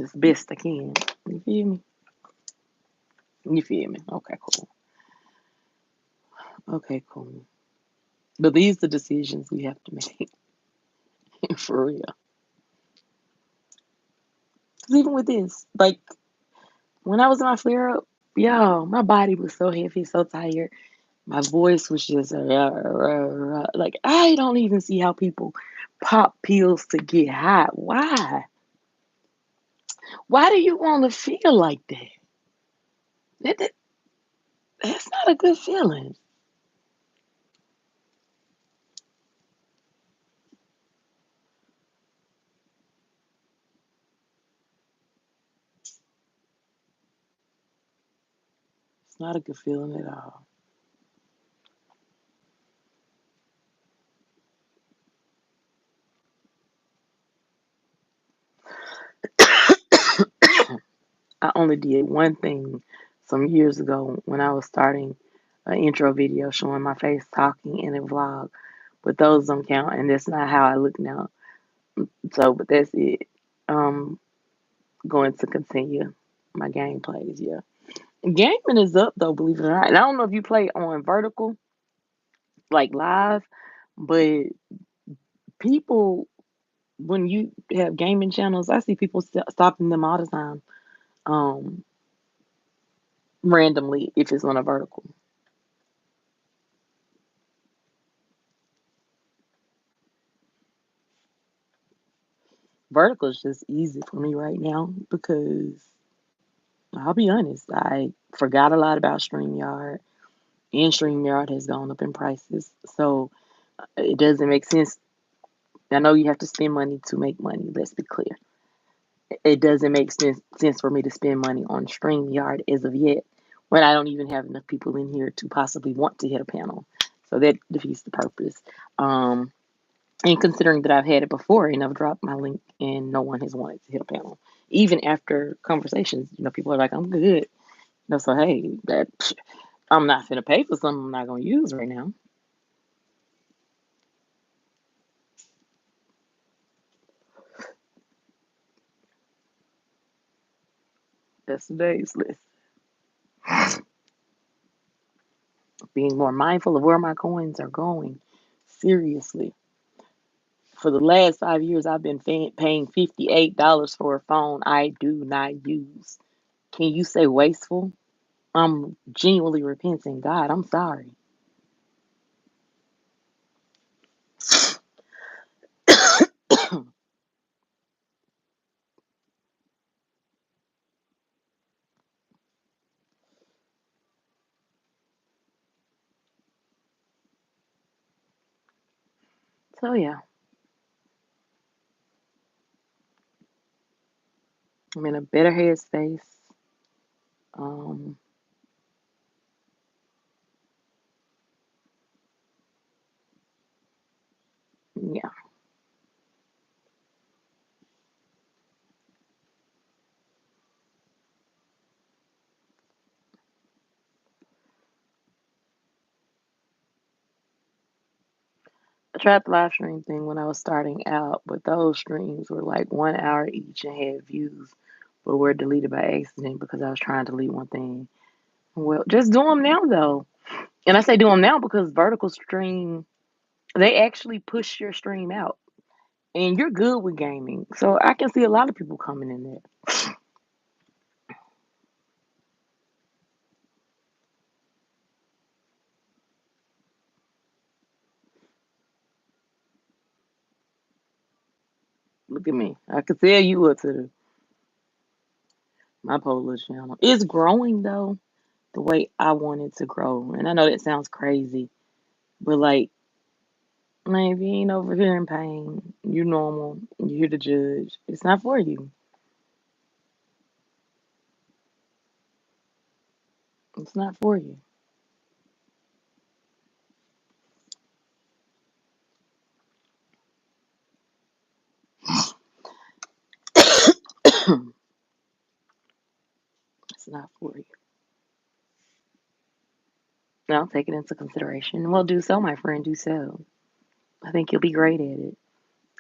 Speaker 1: as best I can. You feel me? You feel me? Okay, cool. Okay, cool. But these are decisions we have to make for real. 'Cause even with this, like when I was in my flare up, yo, my body was so heavy, so tired. My voice was just like I don't even see how people pop pills to get high. Why? Why do you want to feel like that? That, that? That's not a good feeling. It's not a good feeling at all. I only did one thing some years ago when I was starting an intro video showing my face talking in a vlog, but those don't count, and that's not how I look now. So, but that's it. Um, Going to continue my gameplays. Yeah, gaming is up though, believe it or not. And I don't know if you play on vertical like live, but people when you have gaming channels, I see people stopping them all the time, um, randomly if it's on a vertical. Vertical is just easy for me right now because I'll be honest, I forgot a lot about StreamYard, and StreamYard has gone up in prices. So it doesn't make sense. I know you have to spend money to make money, let's be clear. It doesn't make sense for me to spend money on StreamYard as of yet when I don't even have enough people in here to possibly want to hit a panel. So that defeats the purpose. Um, And considering that I've had it before and I've dropped my link and no one has wanted to hit a panel, even after conversations, people are like, I'm good. So hey, I'm not gonna pay for something I'm not gonna use right now. That's today's list. Being more mindful of where my coins are going. Seriously. For the last 5 years, I've been paying $58 for a phone I do not use. Can you say wasteful? I'm genuinely repenting. God, I'm sorry. So yeah, I'm in a better headspace. Um, yeah, I tried the live stream thing when I was starting out, but those streams were like 1 hour each and had views, but were deleted by accident because I was trying to delete one thing. Well, just do them now though, and I say do them now because vertical stream they actually push your stream out, and you're good with gaming, so I can see a lot of people coming in there. Look at me, I can tell you what to do. My Polish channel is growing though the way I want it to grow, and I know that sounds crazy, but like man, if you ain't over here in pain, you normal, you here to judge. It's not for you. It's not for you. It's not for you. No, take it into consideration. Well, do so, my friend. Do so. I think you'll be great at it.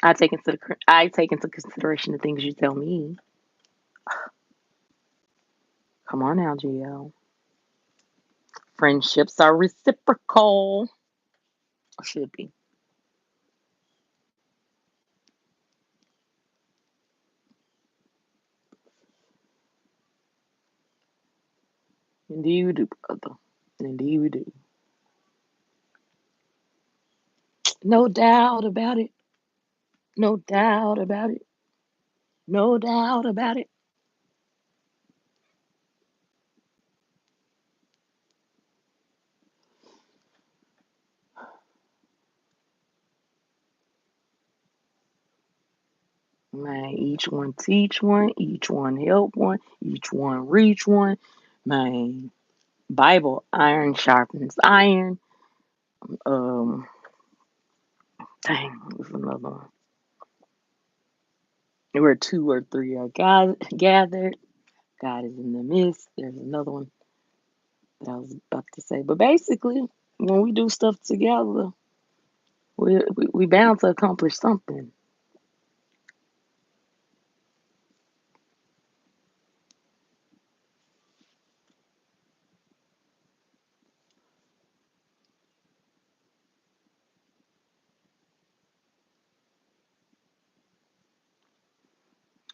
Speaker 1: I take into consideration the things you tell me. Come on now, Gio. Friendships are reciprocal. Or should be. Indeed we do, brother. Indeed we do. No doubt about it. No doubt about it. No doubt about it. Man, each one teach one, each one help one, each one reach one. Man, Bible, iron sharpens iron. Um, dang, what's another one? Where two or three are gathered, God is in the midst. There's another one that I was about to say. But basically, when we do stuff together, we bound to accomplish something.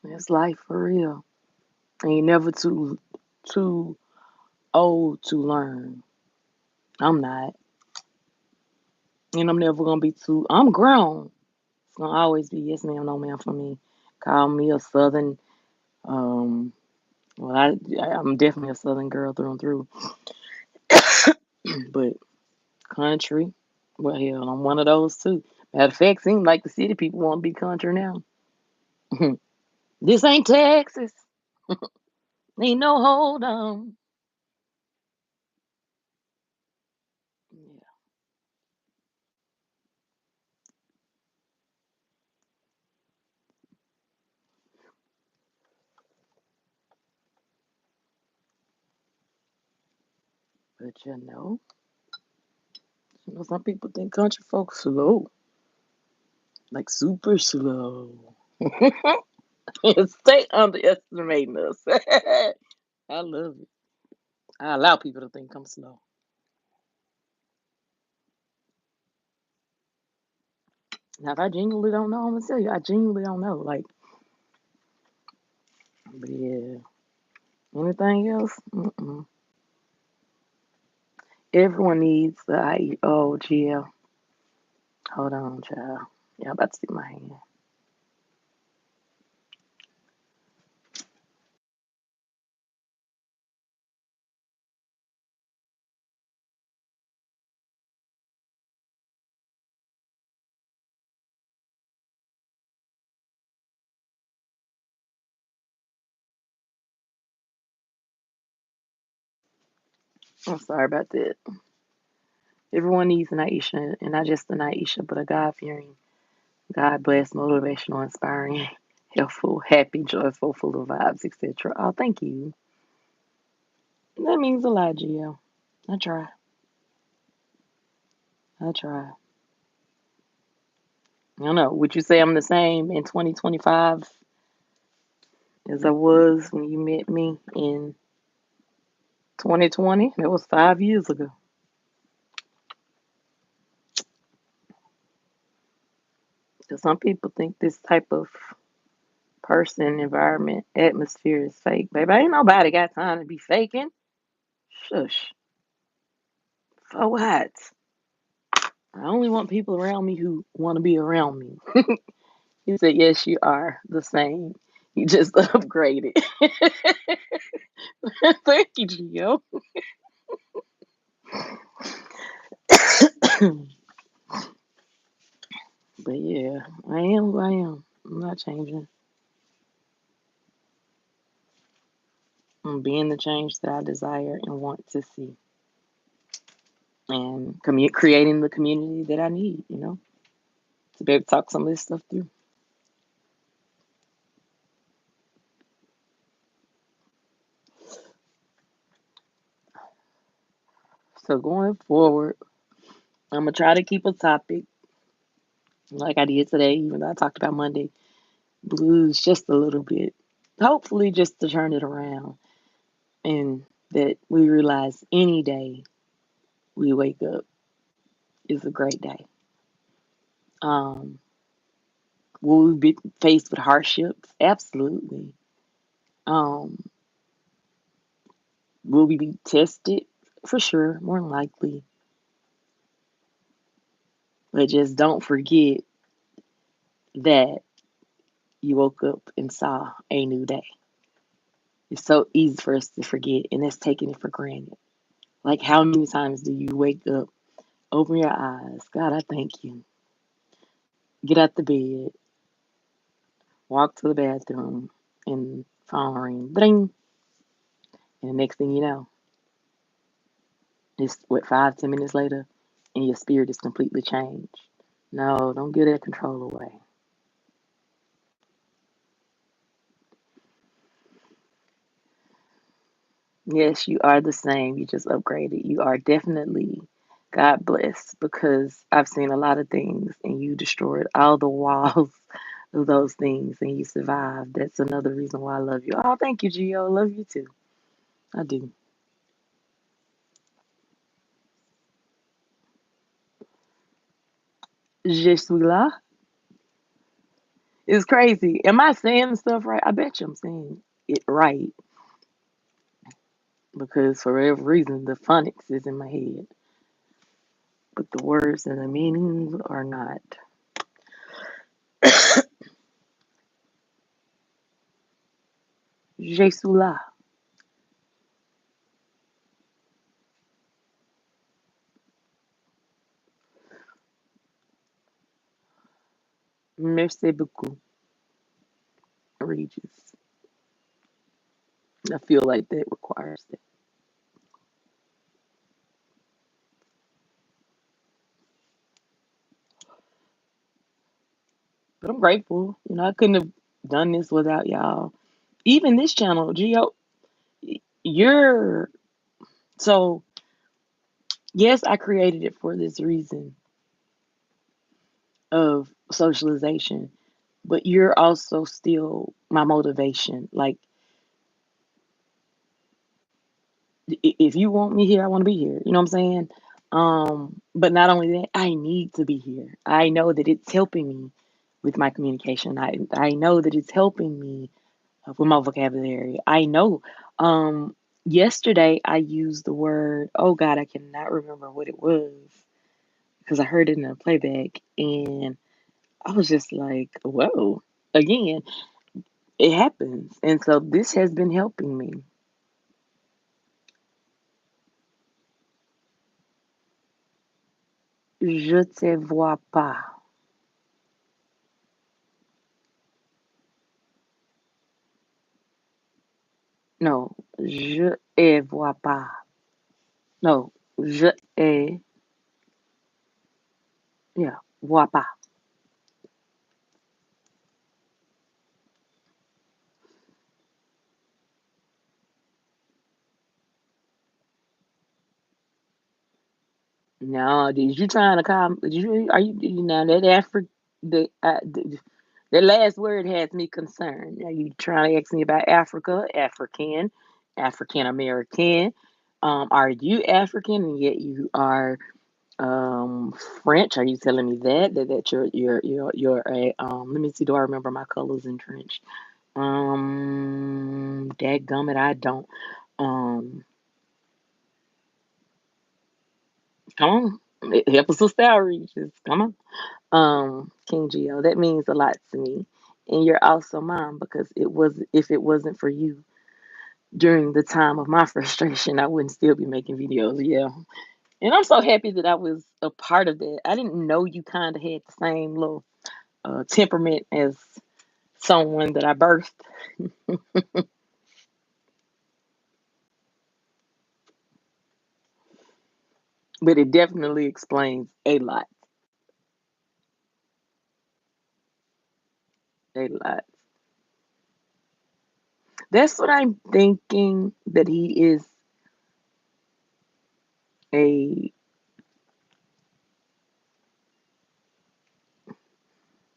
Speaker 1: It's life for real. And you're never too old to learn. I'm not. And I'm never gonna be too I'm grown. It's gonna always be yes ma'am, no ma'am for me. Call me a southern well I'm definitely a southern girl through and through. But country, well hell, I'm one of those too. Matter of fact, seems like the city people want to be country now. This ain't Texas. Ain't no hold on. Yeah, but some people think country folks slow, like super slow. Stay underestimating us. I love it. I allow people to think I'm slow. Now, if I genuinely don't know, I'm gonna tell you, I genuinely don't know. Like, but yeah, anything else? Mm-mm. Everyone needs the I. Oh, GL. Hold on, child. Yeah, I'm about to stick my hand. I'm sorry about that. Everyone needs an Aisha, and not just an Aisha, but a God fearing, God blessed, motivational, inspiring, helpful, happy, joyful, full of vibes, etc. Oh, thank you. That means a lot, GL. I try. I try. I don't know. Would you say I'm the same in 2025 as I was when you met me in 2020? That was 5 years ago. Because some people think this type of person, environment, atmosphere is fake. Baby, ain't nobody got time to be faking. Shush. For what? I only want people around me who want to be around me. He said, yes, you are the same. You just upgraded. Thank you, Gio. But yeah, I am who I am. I'm not changing. I'm being the change that I desire and want to see. And creating the community that I need, to be able to talk some of this stuff through. So going forward, I'm gonna try to keep a topic like I did today, even though I talked about Monday blues just a little bit. Hopefully, just to turn it around, and that we realize any day we wake up is a great day. Um, will we be faced with hardships? Absolutely. Um, will we be tested? For sure, more than likely. But just don't forget that you woke up and saw a new day. It's so easy for us to forget, and that's taking it for granted. Like, how many times do you wake up, open your eyes, God, I thank you, get out the bed, walk to the bathroom, and phone ring, bling, and the next thing you know, it's what 5, 10 minutes later, and your spirit is completely changed. No, don't give that control away. Yes, you are the same. You just upgraded. You are definitely God bless because I've seen a lot of things and you destroyed all the walls of those things and you survived. That's another reason why I love you. Oh, thank you, Gio. I love you too. I do. Je suis là. It's crazy. Am I saying stuff right? I bet you I'm saying it right because for whatever reason the phonics is in my head, but the words and the meanings are not. Je suis là. Merci beaucoup, Regis. I feel like that requires that. But I'm grateful. I couldn't have done this without y'all. Even this channel, Gio, you're so yes, I created it for this reason of socialization, but you're also still my motivation. Like if you want me here, I want to be here. You know what I'm saying? But not only that, I need to be here. I know that it's helping me with my communication. I know that it's helping me with my vocabulary. I know. Yesterday I used the word, oh God, I cannot remember what it was because I heard it in a playback and I was just like, whoa, again, it happens. And so this has been helping me. Je te vois pas. No, je ne vois pas. No, je ne, yeah, vois pas. No, did you trying to call? Are you now that that last word has me concerned. Are you trying to ask me about Africa, African, African American? Are you African and yet you are French? Are you telling me that you're a let me see, do I remember my colors in French? Dadgummit, I don't. Um, Come on, help us with salary. Just come on. King Geo, that means a lot to me. And you're also mine because it was if it wasn't for you during the time of my frustration, I wouldn't still be making videos. Yeah. And I'm so happy that I was a part of that. I didn't know you kind of had the same little temperament as someone that I birthed, but it definitely explains a lot. A lot. That's what I'm thinking that he is a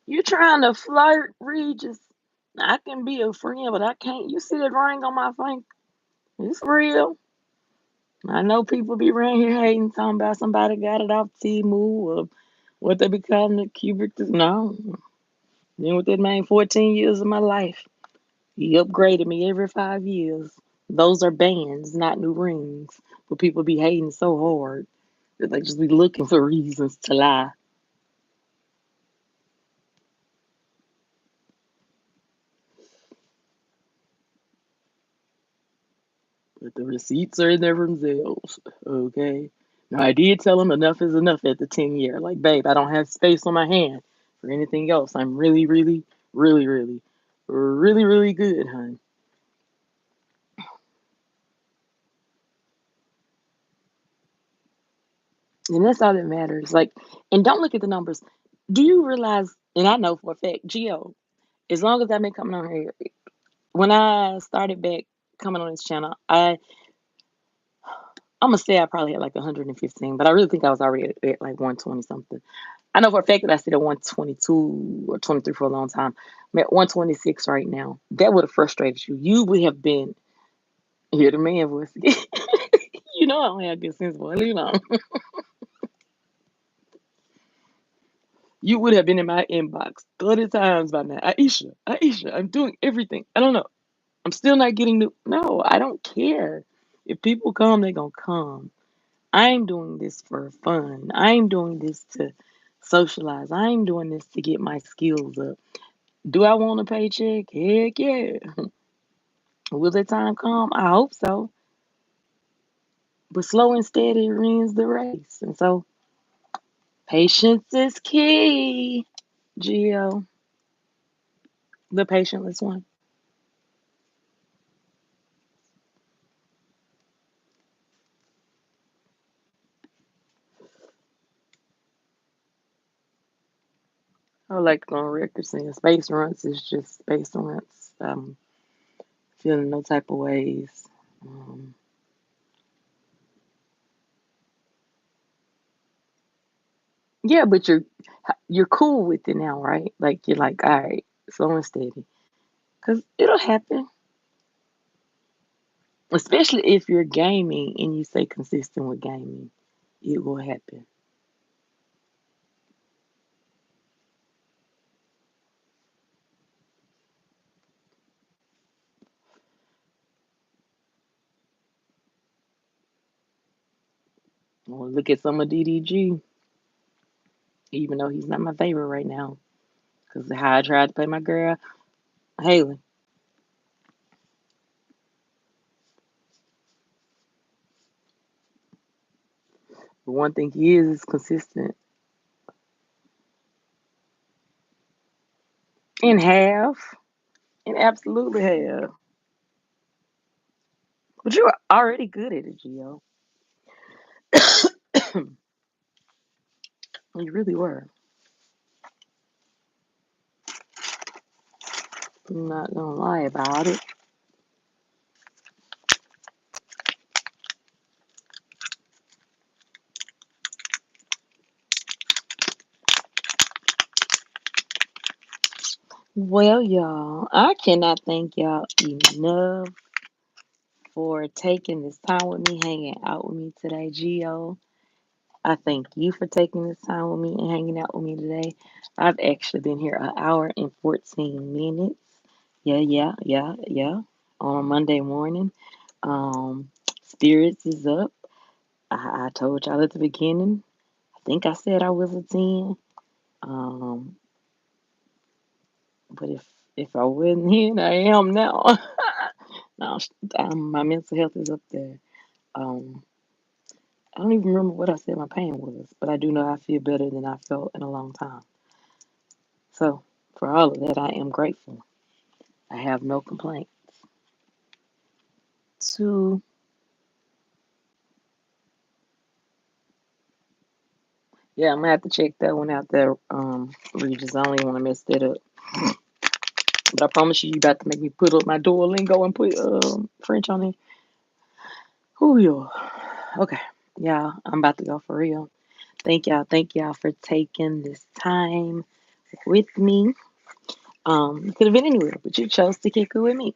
Speaker 1: you're trying to flirt, Regis. I can be a friend, but I can't. You see that ring on my finger? It's real. I know people be around here hating, talking about somebody got it off Temu or what they be calling the cubic. No. Been with that man 14 years of my life. He upgraded me every 5 years. Those are bands, not new rings. But people be hating so hard that they just be looking for reasons to lie. But the receipts are in there themselves. Okay. Now I did tell him enough is enough at the 10 year. Like, babe, I don't have space on my hand for anything else. I'm really, really, really, really, really, really good, hon. And that's all that matters. Like, and don't look at the numbers. Do you realize, and I know for a fact, Gio, as long as I've been coming on here, when I started back coming on this channel, I'm gonna say I probably had like 115, but I really think I was already at like 120 something. I know for a fact that I stayed at 122 or 23 for a long time. I'm at 126 right now. That would have frustrated you. You would have been here, the man voice again. You know I don't have good sense, boy. Leave alone. You would have been in my inbox 30 times by now. Aisha, Aisha, I'm doing everything. I don't know. I'm still not getting new. No, I don't care. If people come, they're going to come. I'm doing this for fun. I'm doing this to socialize. I'm doing this to get my skills up. Do I want a paycheck? Heck yeah. Will the time come? I hope so. But slow and steady wins the race. And so patience is key, Gio, the patientless one. I like on record saying space runts is just space runts. Feeling no type of ways. Um, yeah, but you're cool with it now, right? Like you're like, all right, slow and steady, because it'll happen. Especially if you're gaming and you stay consistent with gaming, it will happen. Well, look at some of DDG, even though he's not my favorite right now, because how I tried to play my girl Haley. But one thing he is consistent in half, and absolutely half. But you were already good at it, Gio. You really were. I'm not gonna lie about it. Well, y'all, I cannot thank y'all enough for taking this time with me, hanging out with me today, Gio. I thank you for taking this time with me and hanging out with me today. I've actually been here an hour and 14 minutes. Yeah, yeah, yeah, yeah. On a Monday morning. Spirits is up. I told y'all at the beginning. I think I said I was a 10. Um, but if I wasn't here, I am now. No, my mental health is up there. Um, I don't even remember what I said my pain was, but I do know I feel better than I felt in a long time. So for all of that, I am grateful. I have no complaint. To Yeah, I'm gonna have to check that one out there, Regis. I don't even want to mess that up. But I promise you, you about to make me put up my Duolingo and put French on it. Who you? Okay. Yeah, I'm about to go for real. Thank y'all for taking this time with me. You could have been anywhere, but you chose to kick it with me.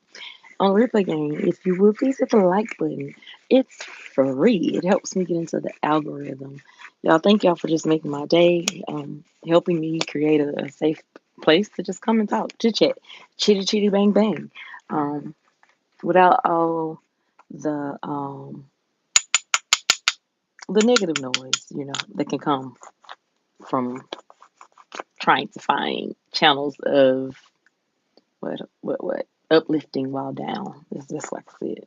Speaker 1: On replay game, if you would please hit the like button. It's free. It helps me get into the algorithm. Y'all, thank y'all for just making my day, helping me create a safe place to just come and talk, chit chat, chitty chitty bang bang, without all the um, the negative noise, that can come from trying to find channels of what uplifting while down. Is just like I said.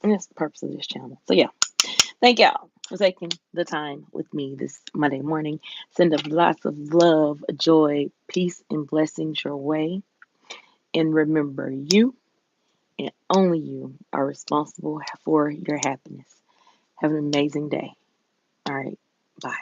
Speaker 1: And that's the purpose of this channel. So yeah, thank y'all for taking the time with me this Monday morning. Send up lots of love, joy, peace, and blessings your way. And remember, you and only you are responsible for your happiness. Have an amazing day. All right. Bye.